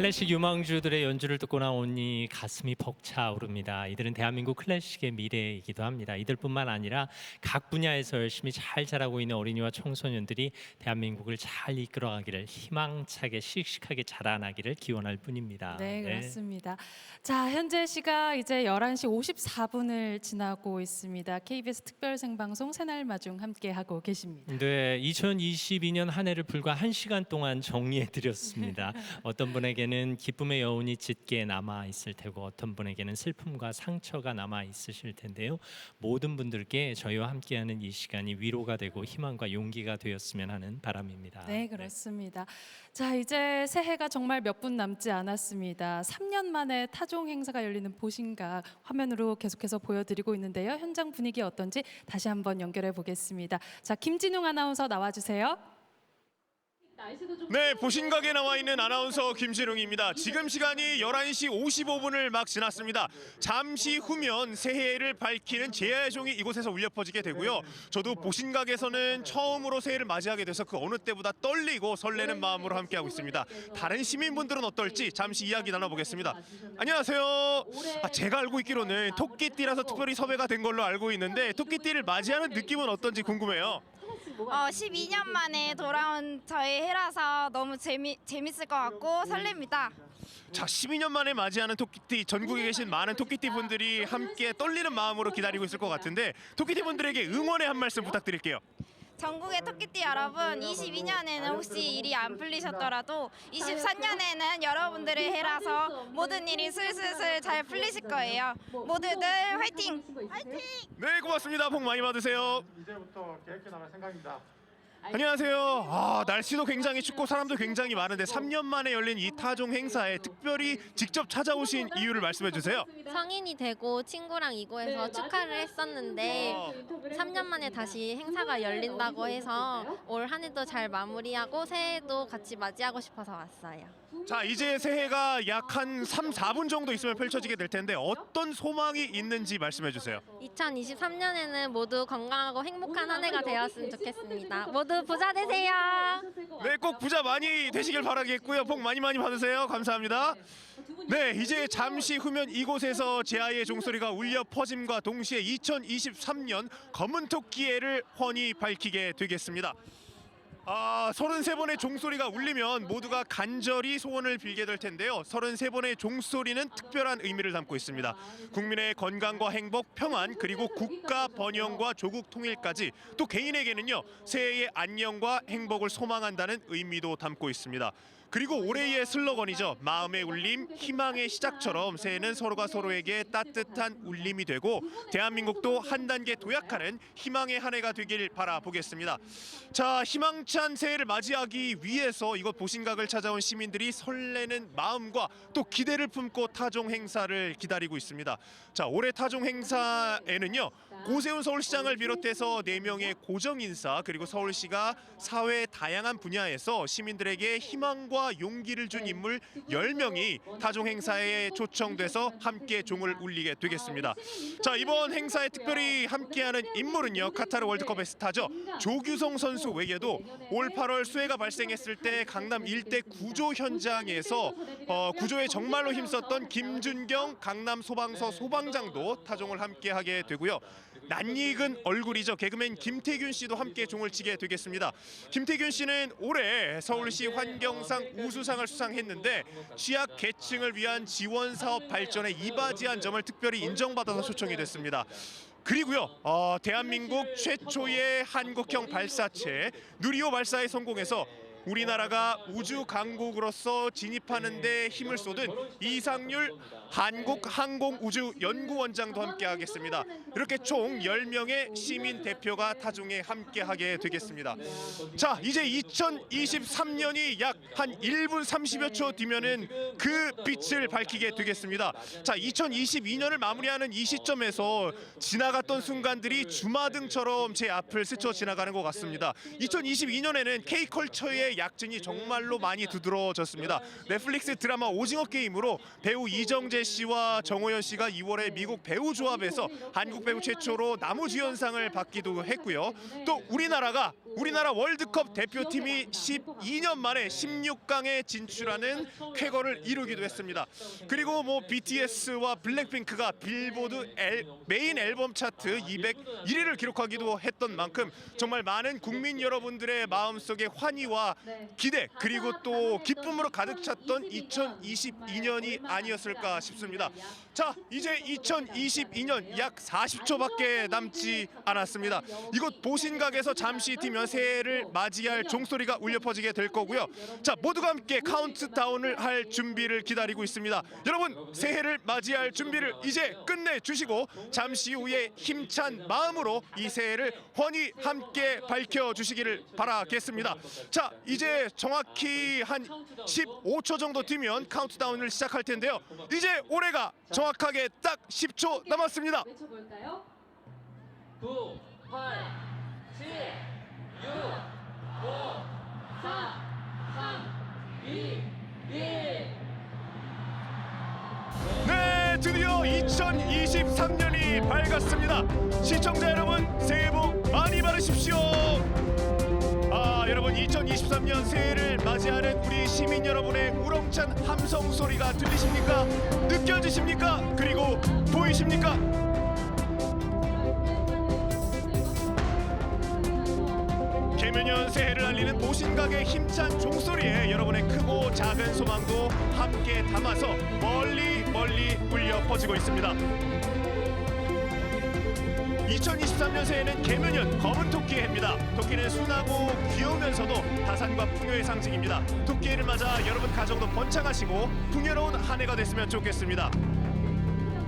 클래식 유망주들의 연주를 듣고 나오니 가슴이 벅차오릅니다. 이들은 대한민국 클래식의 미래이기도 합니다. 이들뿐만 아니라 각 분야에서 열심히 잘 자라고 있는 어린이와 청소년들이 대한민국을 잘 이끌어가기를, 희망차게 씩씩하게 자라나기를 기원할 뿐입니다. 네, 그렇습니다. 자, 현재 시각 이제 11시 54분을 지나고 있습니다. KBS 특별 생방송 새날마중 함께 하고 계십니다. 네, 2022년 한 해를 불과 1시간 동안 정리해 드렸습니다. 어떤 분에게는 기쁨의 여운이 짙게 남아 있을 테고 어떤 분에게는 슬픔과 상처가 남아 있으실 텐데요. 모든 분들께 저희와 함께하는 이 시간이 위로가 되고 희망과 용기가 되었으면 하는 바람입니다. 네, 그렇습니다. 자, 이제 새해가 정말 몇 분 남지 않았습니다. 3년 만에 타종 행사가 열리는 보신각 화면으로 계속해서 보여드리고 있는데요. 현장 분위기 어떤지 다시 한번 연결해 보겠습니다. 자, 김진웅 아나운서 나와주세요. 네, 보신각에 나와 있는 아나운서 김진웅입니다. 지금 시간이 11시 55분을 막 지났습니다. 잠시 후면 새해를 밝히는 제야의 종이 이곳에서 울려 퍼지게 되고요. 저도 보신각에서는 처음으로 새해를 맞이하게 돼서 그 어느 때보다 떨리고 설레는 마음으로 함께하고 있습니다. 다른 시민분들은 어떨지 잠시 이야기 나눠보겠습니다. 안녕하세요. 제가 알고 있기로는 토끼띠라서 특별히 섭외가 된 걸로 알고 있는데 토끼띠를 맞이하는 느낌은 어떤지 궁금해요. 12년 만에 돌아온 저희 해라서 너무 재밌을 것 같고 설렙니다. 자, 12년 만에 맞이하는 토끼띠, 전국에 계신 많은 토끼띠 분들이 함께 떨리는 마음으로 기다리고 있을 것 같은데 토끼띠 분들에게 응원의 한 말씀 부탁드릴게요. 전국의 토끼띠 여러분, 22년에는 혹시 일이 안 풀리셨더라도 23년에는 여러분들의 해라서 모든 일이 슬슬슬 잘 풀리실 거예요. 모두들 화이팅! 화이팅! 네, 고맙습니다. 복 많이 받으세요. 이제부터 계획해 나갈 생각입니다. 안녕하세요. 날씨도 굉장히 춥고 사람도 굉장히 많은데 3년 만에 열린 이 타종 행사에 특별히 직접 찾아오신 이유를 말씀해 주세요. 성인이 되고 친구랑 이곳에서 축하를 했었는데 3년 만에 다시 행사가 열린다고 해서 올 한 해도 잘 마무리하고 새해도 같이 맞이하고 싶어서 왔어요. 자, 이제 새해가 약 한 3, 4분 정도 있으면 펼쳐지게 될 텐데 어떤 소망이 있는지 말씀해 주세요. 2023년에는 모두 건강하고 행복한 한 해가 되었으면 좋겠습니다. 모두 부자 되세요. 네, 꼭 부자 많이 되시길 바라겠고요. 복 많이 받으세요. 감사합니다. 네, 이제 잠시 후면 이곳에서 제아의 종소리가 울려 퍼짐과 동시에 2023년 검은 토끼해를 훤히 밝히게 되겠습니다. 33번의 종소리가 울리면 모두가 간절히 소원을 빌게 될 텐데요. 33번의 종소리는 특별한 의미를 담고 있습니다. 국민의 건강과 행복, 평안, 그리고 국가 번영과 조국 통일까지, 또 개인에게는요, 새해의 안녕과 행복을 소망한다는 의미도 담고 있습니다. 그리고 올해의 슬로건이죠. 마음의 울림, 희망의 시작처럼 새해는 서로가 서로에게 따뜻한 울림이 되고 대한민국도 한 단계 도약하는 희망의 한 해가 되길 바라보겠습니다. 자, 희망찬 새해를 맞이하기 위해서 이곳 보신각을 찾아온 시민들이 설레는 마음과 또 기대를 품고 타종 행사를 기다리고 있습니다. 자, 올해 타종 행사에는요, 고세훈 서울시장을 비롯해서 4명의 고정 인사, 그리고 서울시가 사회 다양한 분야에서 시민들에게 희망과 용기를 준 인물 10명이 타종 행사에 초청돼서 함께 종을 울리게 되겠습니다. 자, 이번 행사에 특별히 함께하는 인물은요, 카타르 월드컵의 스타죠. 조규성 선수 외에도 올 8월 수해가 발생했을 때 강남 일대 구조 현장에서 구조에 정말로 힘썼던 김준경 강남 소방서 소방장도 타종을 함께하게 되고요. 낯익은 얼굴이죠. 개그맨 김태균 씨도 함께 종을 치게 되겠습니다. 김태균 씨는 올해 서울시 환경상 우수상을 수상했는데 취약 계층을 위한 지원 사업 발전에 이바지한 점을 특별히 인정받아서 초청이 됐습니다. 그리고요, 대한민국 최초의 한국형 발사체 누리호 발사에 성공해서 우리나라가 우주 강국으로서 진입하는 데 힘을 쏟은 이상률 한국항공우주연구원장도 함께하겠습니다. 이렇게 총 10명의 시민 대표가 타종에 함께하게 되겠습니다. 자, 이제 2023년이 약 한 1분 30여 초 뒤면은 그 빛을 밝히게 되겠습니다. 자, 2022년을 마무리하는 이 시점에서 지나갔던 순간들이 주마등처럼 제 앞을 스쳐 지나가는 것 같습니다. 2022년에는 K컬처의 새해 약진이 정말로 많이 두드러졌습니다. 넷플릭스 드라마 오징어 게임으로 배우 이정재 씨와 정호연 씨가 2월에 미국 배우 조합에서 한국 배우 최초로 나무주연상을 받기도 했고요. 또 우리나라 월드컵 대표팀이 12년 만에 16강에 진출하는 쾌거를 이루기도 했습니다. 그리고 뭐 BTS와 블랙핑크가 빌보드 메인 앨범 차트 201위를 기록하기도 했던 만큼 정말 많은 국민 여러분들의 마음속에 환희와 기대 그리고 또 기쁨으로 가득 찼던 2022년이 아니었을까 싶습니다. 자, 이제 2022년 약 40초밖에 남지 않았습니다. 이곳 보신각에서 잠시 뒤면 새해를 맞이할 종소리가 울려 퍼지게 될 거고요. 자, 모두가 함께 카운트다운을 할 준비를 기다리고 있습니다. 여러분, 새해를 맞이할 준비를 이제 끝내주시고 잠시 후에 힘찬 마음으로 이 새해를 환히 함께 밝혀주시기를 바라겠습니다. 자, 이제 정확히 한 15초 정도 뒤면 카운트다운을 시작할 텐데요. 이제 올해가 정확하게 딱 10초 남았습니다. 9, 8, 7, 6, 5, 4, 3, 2, 1. 네, 드디어 2023년이 밝았습니다. 시청자 여러분, 새해 복 많이 받으십시오. 여러분, 2023년 새해를 맞이하는 우리 시민 여러분의 우렁찬 함성 소리가 들리십니까? 느껴지십니까? 그리고 보이십니까? 개묘년 새해를 알리는 보신각의 힘찬 종소리에 여러분의 크고 작은 소망도 함께 담아서 멀리 울려 퍼지고 있습니다. 2023년 새해는 개묘년 검은 토끼의 해입니다. 토끼는 순하고 귀여우면서도 다산과 풍요의 상징입니다. 토끼를 맞아 여러분 가정도 번창하시고 풍요로운 한 해가 됐으면 좋겠습니다.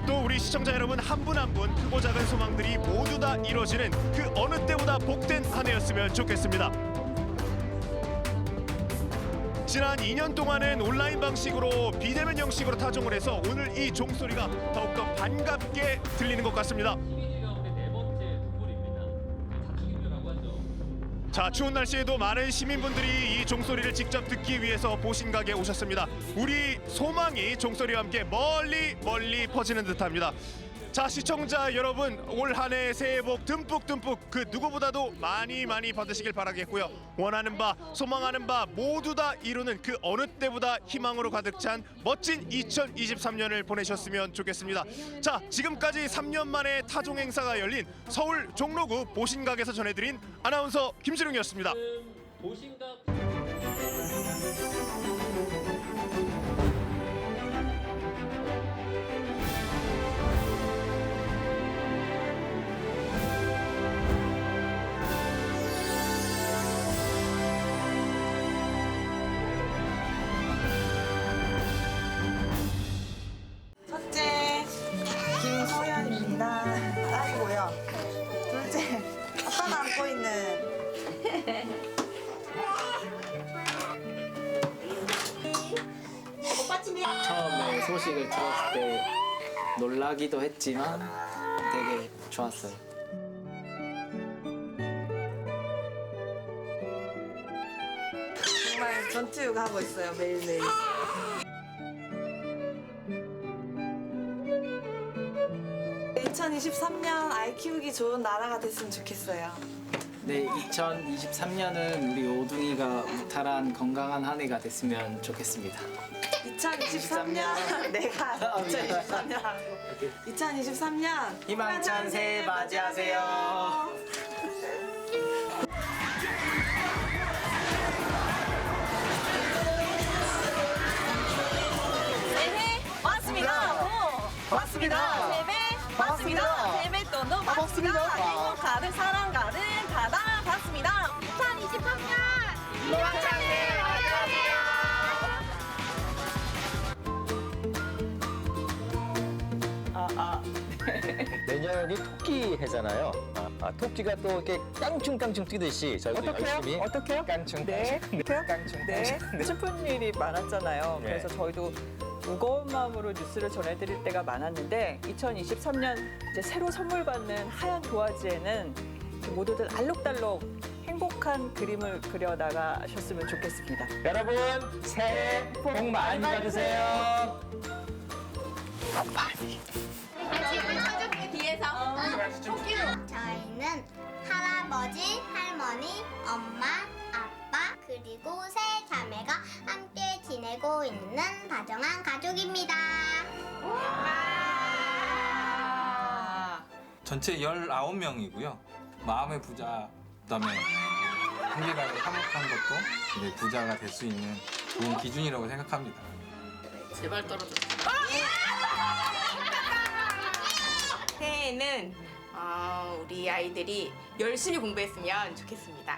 또 우리 시청자 여러분 한 분 한 분 크고 작은 소망들이 모두 다 이루어지는 그 어느 때보다 복된 한 해였으면 좋겠습니다. 지난 2년 동안은 온라인 방식으로 비대면 형식으로 타종을 해서 오늘 이 종소리가 더욱더 반갑게 들리는 것 같습니다. 자, 추운 날씨에도 많은 시민분들이 이 종소리를 직접 듣기 위해서 보신각에 오셨습니다. 우리 소망이 종소리와 함께 멀리 퍼지는 듯합니다. 자, 시청자 여러분, 올 한 해 새해 복 듬뿍 그 누구보다도 많이 받으시길 바라겠고요. 원하는 바, 소망하는 바 모두 다 이루는 그 어느 때보다 희망으로 가득 찬 멋진 2023년을 보내셨으면 좋겠습니다. 자, 지금까지 3년 만에 타종 행사가 열린 서울 종로구 보신각에서 전해드린 아나운서 김지룡이었습니다. 첫째, 김소연입니다. 딸이고요. 둘째, 아빠가 안고 있는 처음에 소식을 들었을 때 놀라기도 했지만 되게 좋았어요. 정말 전투육 하고 있어요, 매일매일. (2023년) 아이 키우기 좋은 나라가 됐으면 좋겠어요. 네, 2023년은 우리 오둥이가 무탈한 건강한 한 해가 됐으면 좋겠습니다. 2023년 내가 2023년 하고 2023년 희망찬 새해 맞이하세요. 새해 왔습니다. 왔습니다. 세배 왔습니다. 세배 또 왔습니다. 행복 가득 사랑 가득 받아봤습니다. 2023년 희망찬 새해 맞이하세요. 내년이 토끼 해잖아요. 토끼가 또 이렇게 깡충깡충 뛰듯이 저희도 열심히 어떻게요? 깡충 네. 깡충 네. 슬픈 일이 많았잖아요. 네. 그래서 저희도 무거운 마음으로 뉴스를 전해드릴 때가 많았는데 2023년 이제 새로 선물 받는 하얀 도화지에는 모두들 알록달록 행복한 그림을 그려 나가셨으면 좋겠습니다. 여러분 새해 복 많이 받으세요. 저희는 할아버지, 할머니, 엄마, 아빠 그리고 세 자매가 함께 지내고 있는 다정한 가족입니다. 전체 19명이고요. 마음의 부자, 그다음에 한계가를 화목한 것도 이제 부자가 될 수 있는 좋은 기준이라고 생각합니다. 제발 떨어져. 새해에는 우리 아이들이 열심히 공부했으면 좋겠습니다.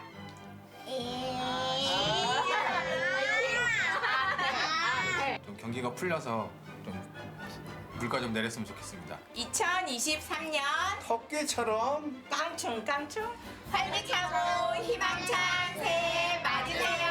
좀 경기가 풀려서 좀 물가 좀 내렸으면 좋겠습니다. 2023년 토끼처럼 깡충깡충 활기차고 희망찬 새해 맞으세요.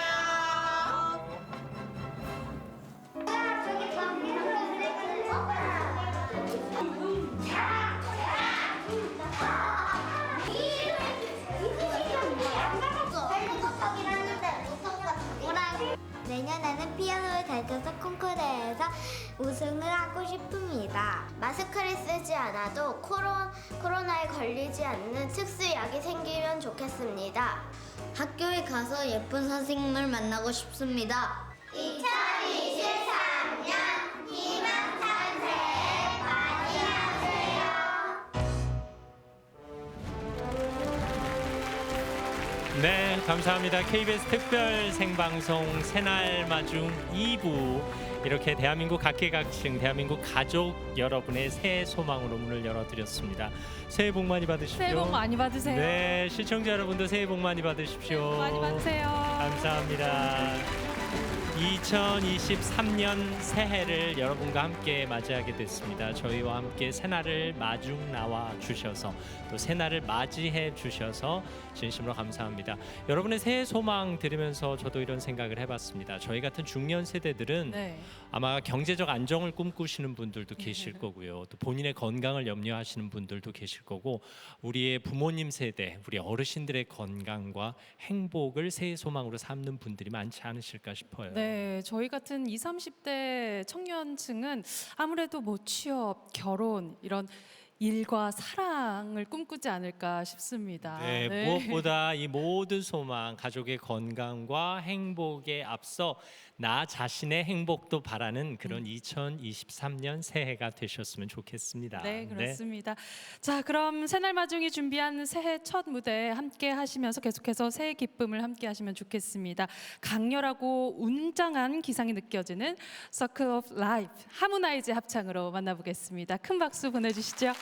내년에는 피아노를 잘 쳐서 콩쿠르에서 우승을 하고 싶습니다. 마스크를 쓰지 않아도 코로나에 걸리지 않는 특수약이 생기면 좋겠습니다. 학교에 가서 예쁜 선생님을 만나고 싶습니다. 2023년 희망찬 새해 많이 하세요. 네, 감사합니다. KBS 특별 생방송 새날 마중 2부 이렇게 대한민국 각계각층 대한민국 가족 여러분의 새해 소망으로 문을 열어드렸습니다. 새해 복 많이 받으십시오. 새해 복 많이 받으세요. 네, 시청자 여러분도 새해 복 많이 받으십시오. 많이 받으세요. 감사합니다. 2023년 새해를 여러분과 함께 맞이하게 됐습니다. 저희와 함께 새날을 마중 나와 주셔서 또 새날을 맞이해 주셔서 진심으로 감사합니다. 여러분의 새해 소망 들으면서 저도 이런 생각을 해봤습니다. 저희 같은 중년 세대들은 네. 아마 경제적 안정을 꿈꾸시는 분들도 계실 거고요. 또 본인의 건강을 염려하시는 분들도 계실 거고 우리의 부모님 세대, 우리 어르신들의 건강과 행복을 새해 소망으로 삼는 분들이 많지 않으실까 싶어요. 네, 저희 같은 20, 30대 청년층은 아무래도 뭐 취업, 결혼 이런 일과 사랑을 꿈꾸지 않을까 싶습니다. 네, 무엇보다 이 모든 소망, 가족의 건강과 행복에 앞서 나 자신의 행복도 바라는 그런 2023년 새해가 되셨으면 좋겠습니다. 네, 그렇습니다. 자, 그럼 새날 마중이 준비한 새해 첫 무대 함께 하시면서 계속해서 새해 기쁨을 함께 하시면 좋겠습니다. 강렬하고 웅장한 기상이 느껴지는 Circle of Life 하모나이즈 합창으로 만나보겠습니다. 큰 박수 보내주시죠.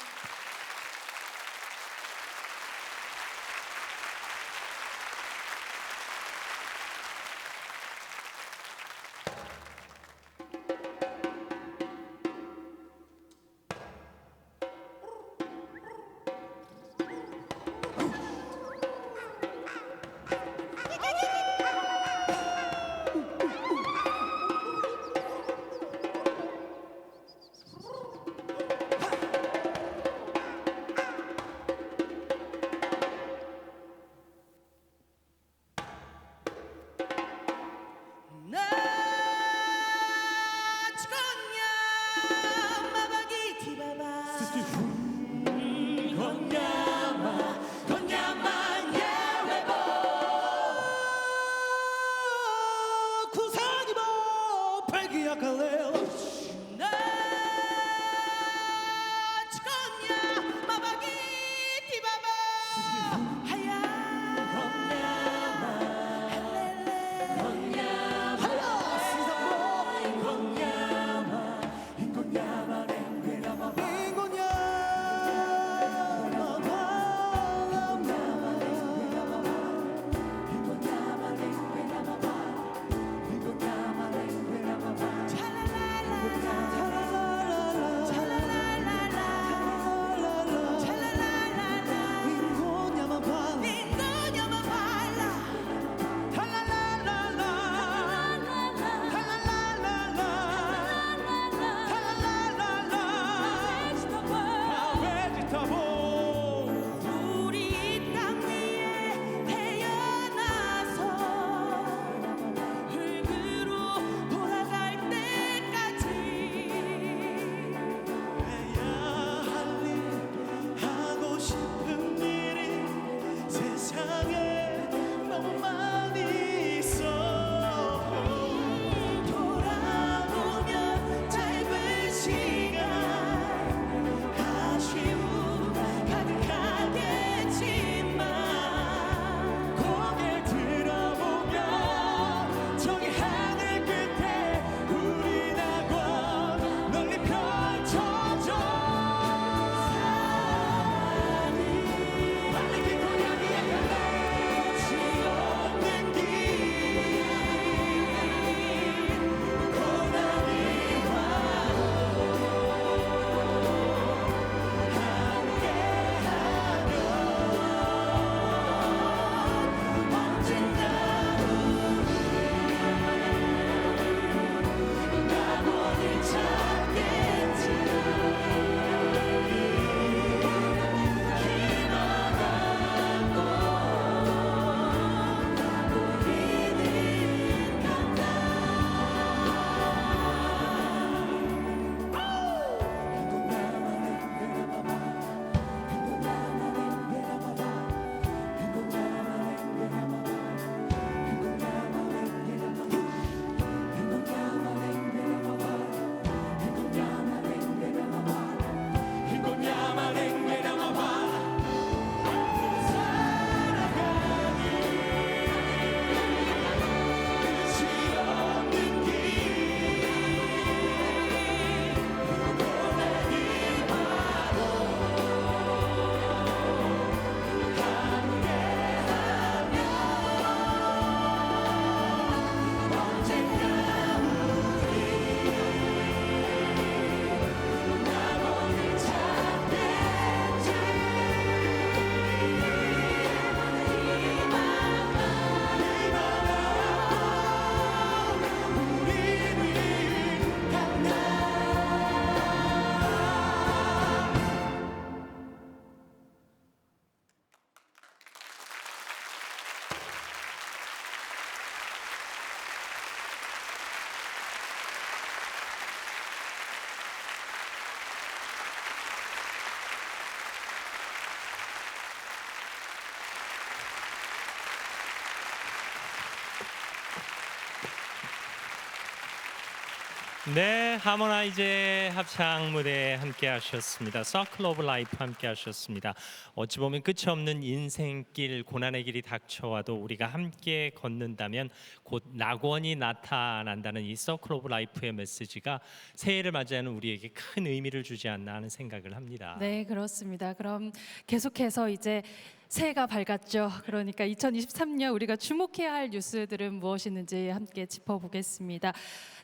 네, 하모나이제 합창 무대 함께 하셨습니다. 서클 오브 라이프 함께 하셨습니다. 어찌 보면 끝이 없는 인생길, 고난의 길이 닥쳐와도 우리가 함께 걷는다면 곧 낙원이 나타난다는 이 서클 오브 라이프의 메시지가 새해를 맞이하는 우리에게 큰 의미를 주지 않나 하는 생각을 합니다. 네, 그렇습니다. 그럼 계속해서 이제 새해가 밝았죠. 그러니까 2023년 우리가 주목해야 할 뉴스들은 무엇이는지 함께 짚어보겠습니다.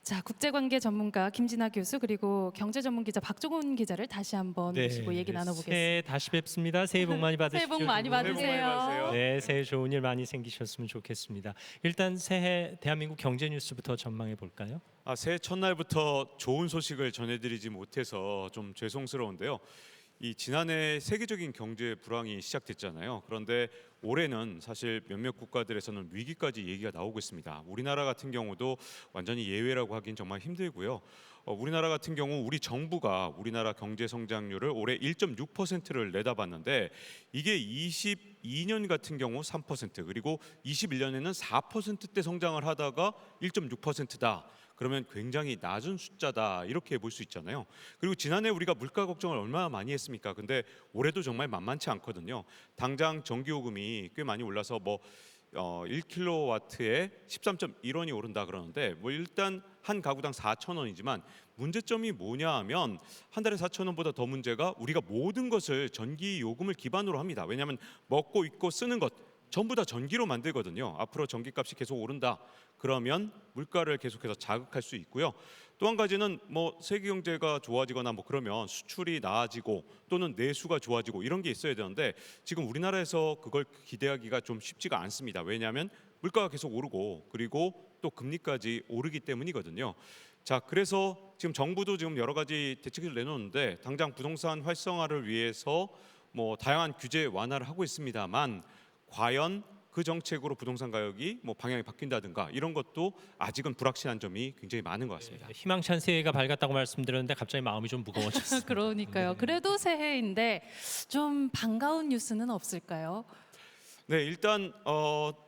자, 국제관계 전문가 김진아 교수 그리고 경제 전문 기자 박종훈 기자를 다시 한번 모시고 얘기 나눠보겠습니다. 새해 다시 뵙습니다. 새해 복 많이 받으십시오. 새해 복 많이 받으세요. 네, 새해 좋은 일 많이 생기셨으면 좋겠습니다. 일단 새해 대한민국 경제 뉴스부터 전망해 볼까요? 새해 첫날부터 좋은 소식을 전해드리지 못해서 좀 죄송스러운데요. 이 지난해 세계적인 경제 불황이 시작됐잖아요. 그런데 올해는 사실 몇몇 국가들에서는 위기까지 얘기가 나오고 있습니다. 우리나라 같은 경우도 완전히 예외라고 하긴 정말 힘들고요. 우리나라 같은 경우 우리 정부가 우리나라 경제 성장률을 올해 1.6%를 내다봤는데 이게 22년 같은 경우 3% 그리고 21년에는 4%대 성장을 하다가 1.6%다. 그러면 굉장히 낮은 숫자다 이렇게 볼 수 있잖아요. 그리고 지난해 우리가 물가 걱정을 얼마나 많이 했습니까? 근데 올해도 정말 만만치 않거든요. 당장 전기요금이 꽤 많이 올라서 1kW에 13.1원이 오른다 그러는데 일단 한 가구당 4,000원이지만 문제점이 뭐냐 하면 한 달에 4,000원보다 더 문제가 우리가 모든 것을 전기요금을 기반으로 합니다. 왜냐하면 먹고 입고 쓰는 것 전부 다 전기로 만들거든요. 앞으로 전기값이 계속 오른다. 그러면 물가를 계속해서 자극할 수 있고요. 또 한 가지는 세계 경제가 좋아지거나 그러면 수출이 나아지고 또는 내수가 좋아지고 이런 게 있어야 되는데 지금 우리나라에서 그걸 기대하기가 좀 쉽지가 않습니다. 왜냐하면 물가가 계속 오르고 그리고 또 금리까지 오르기 때문이거든요. 자, 그래서 지금 정부도 지금 여러 가지 대책을 내놓는데 당장 부동산 활성화를 위해서 다양한 규제 완화를 하고 있습니다만 과연 그 정책으로 부동산 가격이 방향이 바뀐다든가 이런 것도 아직은 불확실한 점이 굉장히 많은 것 같습니다. 희망찬 새해가 밝았다고 말씀드렸는데 갑자기 마음이 좀 무거워졌어요. 그러니까요. 그래도 새해인데 좀 반가운 뉴스는 없을까요? 네, 일단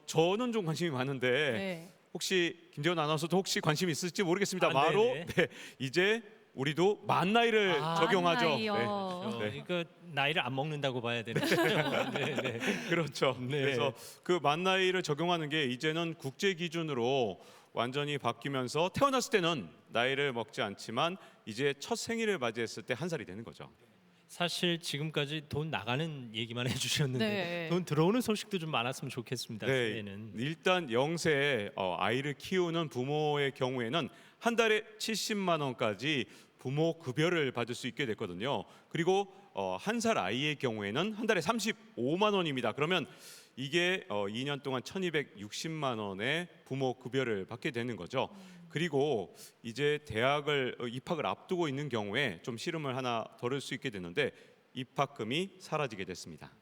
저는 좀 관심이 많은데 네. 혹시 김재원 아나운서도 혹시 관심 있을지 모르겠습니다. 아, 바로 네네. 이제 우리도 만 나이를 적용하죠. 나이요. 이거 나이를 안 먹는다고 봐야 되는 거죠. 네. 그렇죠. 네. 그래서 그 만 나이를 적용하는 게 이제는 국제 기준으로 완전히 바뀌면서 태어났을 때는 나이를 먹지 않지만 이제 첫 생일을 맞이했을 때 1살이 되는 거죠. 사실 지금까지 돈 나가는 얘기만 해주셨는데 네. 돈 들어오는 소식도 좀 많았으면 좋겠습니다. 네, 새해는. 일단 0세 아이를 키우는 부모의 경우에는 한 달에 70만 원까지 부모 급여를 받을 수 있게 됐거든요. 그리고 1살 아이의 경우에는 한 달에 35만 원입니다. 그러면 이게 2년 동안 1,260만 원의 부모 급여를 받게 되는 거죠. 그리고 이제 대학을 입학을 앞두고 있는 경우에 좀 시름을 하나 덜을 수 있게 되는데 입학금이 사라지게 됐습니다.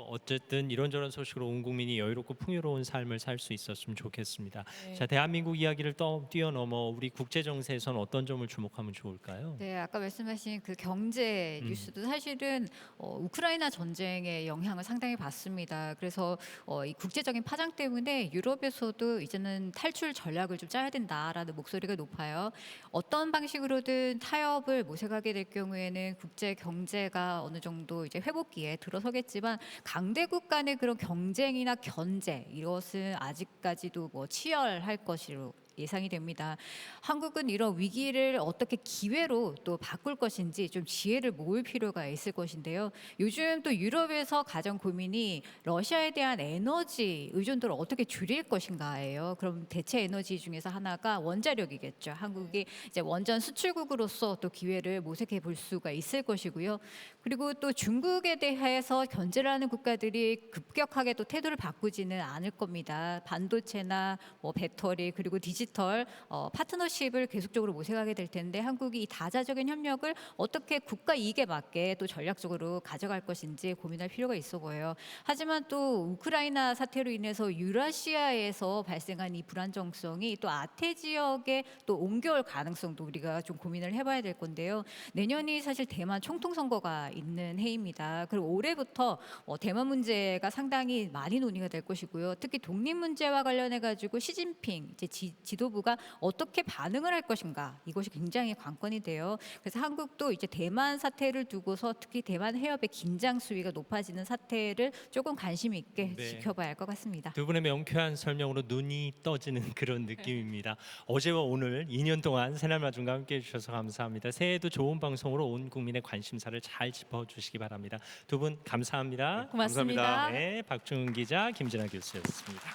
어쨌든 이런저런 소식으로 온 국민이 여유롭고 풍요로운 삶을 살 수 있었으면 좋겠습니다. 네. 자, 대한민국 이야기를 뛰어넘어 우리 국제 정세에서는 어떤 점을 주목하면 좋을까요? 네, 아까 말씀하신 그 경제 뉴스도 사실은 우크라이나 전쟁의 영향을 상당히 받습니다. 그래서 이 국제적인 파장 때문에 유럽에서도 이제는 탈출 전략을 좀 짜야 된다라는 목소리가 높아요. 어떤 방식으로든 타협을 모색하게 될 경우에는 국제 경제가 어느 정도 이제 회복기에 들어서겠지만 강대국 간의 그런 경쟁이나 견제 이것은 아직까지도 치열할 것으로 예상이 됩니다. 한국은 이런 위기를 어떻게 기회로 또 바꿀 것인지 좀 지혜를 모을 필요가 있을 것인데요. 요즘 또 유럽에서 가장 고민이 러시아에 대한 에너지 의존도를 어떻게 줄일 것인가예요. 그럼 대체 에너지 중에서 하나가 원자력이겠죠. 한국이 이제 원전 수출국으로서 또 기회를 모색해 볼 수가 있을 것이고요. 그리고 또 중국에 대해서 견제를 하는 국가들이 급격하게 또 태도를 바꾸지는 않을 겁니다. 반도체나 배터리 그리고 디지털 파트너십을 계속적으로 모색하게 될 텐데 한국이 이 다자적인 협력을 어떻게 국가 이익에 맞게 또 전략적으로 가져갈 것인지 고민할 필요가 있어 보여요. 하지만 또 우크라이나 사태로 인해서 유라시아에서 발생한 이 불안정성이 또 아태 지역에 또 옮겨올 가능성도 우리가 좀 고민을 해봐야 될 건데요. 내년이 사실 대만 총통 선거가 있는 해입니다. 그리고 올해부터 대만 문제가 상당히 많이 논의가 될 것이고요. 특히 독립 문제와 관련해 가지고 시진핑 이제 지도부가 어떻게 반응을 할 것인가 이것이 굉장히 관건이 돼요. 그래서 한국도 이제 대만 사태를 두고서 특히 대만 해협의 긴장 수위가 높아지는 사태를 조금 관심 있게 네. 지켜봐야 할 것 같습니다. 두 분의 명쾌한 설명으로 눈이 떠지는 그런 느낌입니다. 어제와 오늘 2년 동안 새날마중과 함께해 주셔서 감사합니다. 새해에도 좋은 방송으로 온 국민의 관심사를 잘 짚어주시기 바랍니다. 두 분 감사합니다. 고맙습니다. 감사합니다. 네, 박중훈 기자, 김진아 교수였습니다.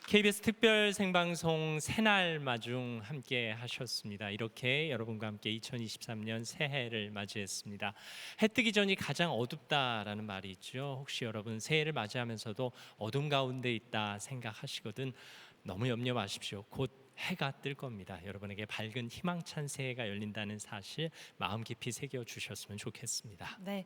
KBS 특별 생방송 새날마중 함께 하셨습니다. 이렇게 여러분과 함께 2023년 새해를 맞이했습니다. 해 뜨기 전이 가장 어둡다라는 말이 있죠. 혹시 여러분 새해를 맞이하면서도 어둠 가운데 있다 생각하시거든 너무 염려 마십시오. 곧 해가 뜰 겁니다. 여러분에게 밝은 희망찬 새해가 열린다는 사실 마음 깊이 새겨 주셨으면 좋겠습니다. 네.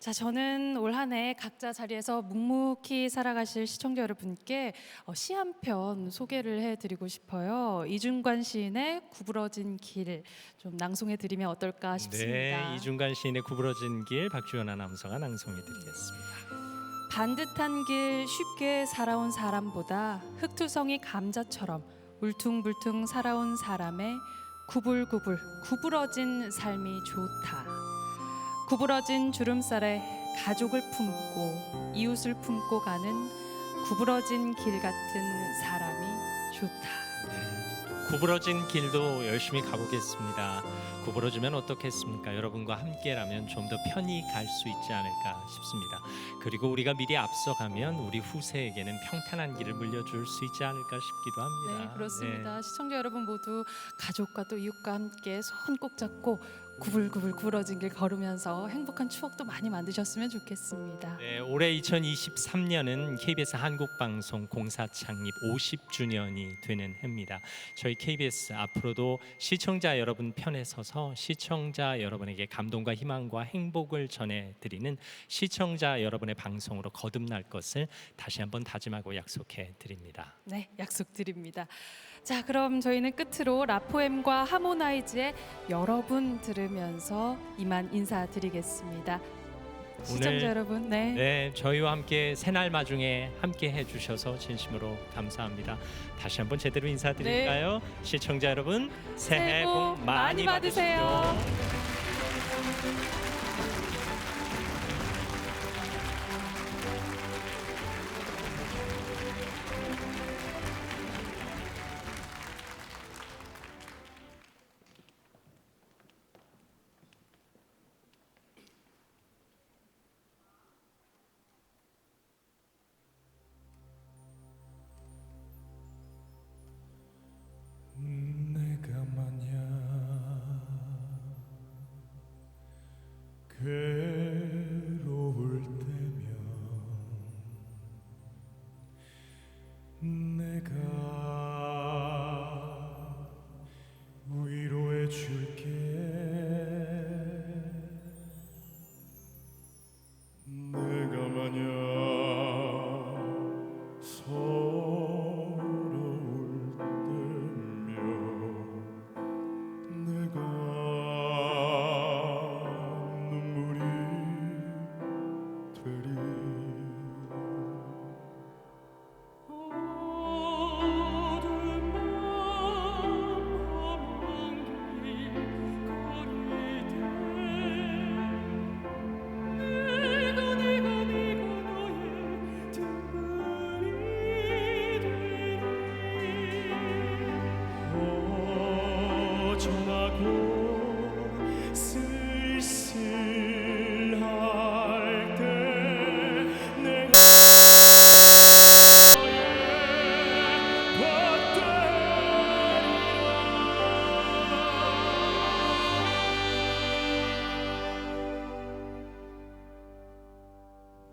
자, 저는 올 한 해 각자 자리에서 묵묵히 살아가실 시청자 여러분께 시 한 편 소개를 해드리고 싶어요. 이중관 시인의 구부러진 길 좀 낭송해 드리면 어떨까 싶습니다. 네, 이중관 시인의 구부러진 길 박주연 아나운서가 낭송해 드리겠습니다. 반듯한 길 쉽게 살아온 사람보다 흙투성이 감자처럼 울퉁불퉁 살아온 사람의 구불구불 구부러진 삶이 좋다. 구부러진 주름살에 가족을 품고 이웃을 품고 가는 구부러진 길 같은 사람이 좋다. 구부러진 길도 열심히 가보겠습니다. 구부러지면 어떻겠습니까? 여러분과 함께라면 좀 더 편히 갈 수 있지 않을까 싶습니다. 그리고 우리가 미리 앞서가면 우리 후세에게는 평탄한 길을 물려줄 수 있지 않을까 싶기도 합니다. 네, 그렇습니다. 시청자 여러분 모두 가족과 또 이웃과 함께 손 꼭 잡고 구불구불 구부러진 길 걸으면서 행복한 추억도 많이 만드셨으면 좋겠습니다. 네, 올해 2023년은 KBS 한국방송 공사 창립 50주년이 되는 해입니다. 저희 KBS 앞으로도 시청자 여러분 편에 서서 시청자 여러분에게 감동과 희망과 행복을 전해드리는 시청자 여러분의 방송으로 거듭날 것을 다시 한번 다짐하고 약속해 드립니다. 네, 약속드립니다. 자, 그럼 저희는 끝으로 라포엠과 하모나이즈의 여러분 들으면서 이만 인사드리겠습니다. 시청자 여러분, 네, 저희와 함께 새날마중에 함께 해주셔서 진심으로 감사합니다. 다시 한번 제대로 인사드릴까요? 시청자 여러분, 새해 복 많이 받으세요. 내가 만약 괴로울 때면 내가 위로해 줄게. 내가 만약 서러울 때면 내가 눈물이 되리. 정하고 쓸쓸할 때 내가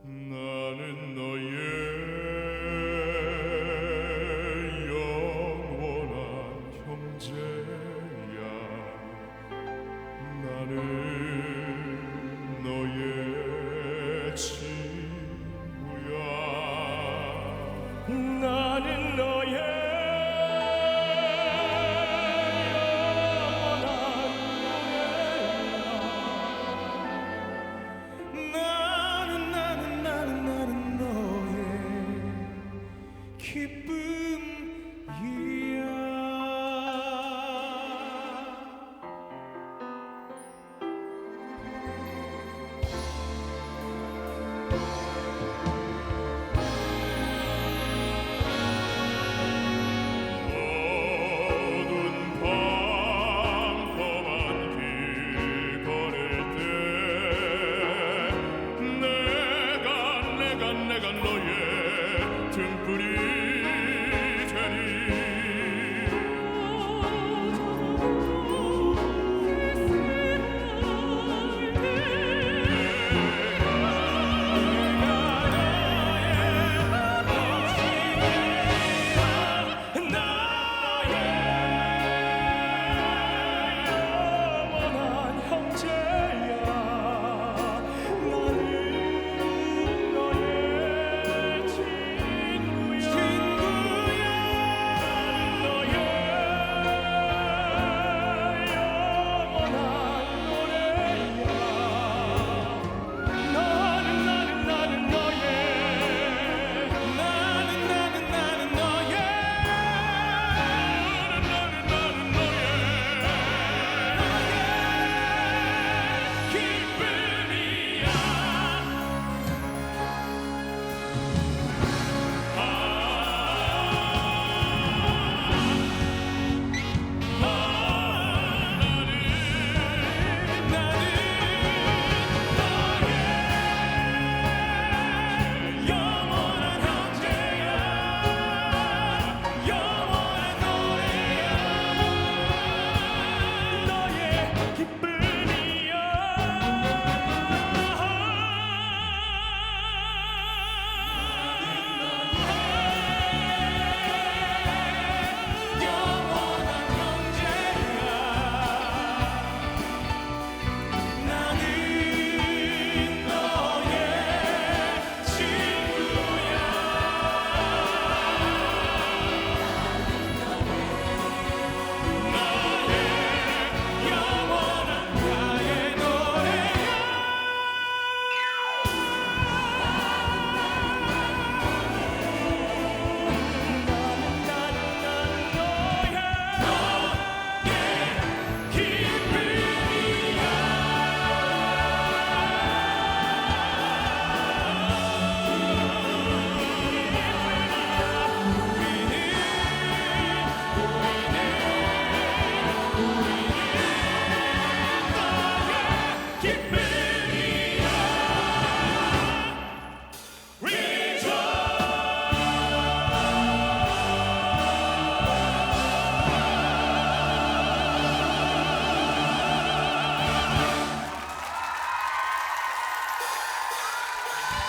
나는 너의 영원한 형제야. 나는 너의 친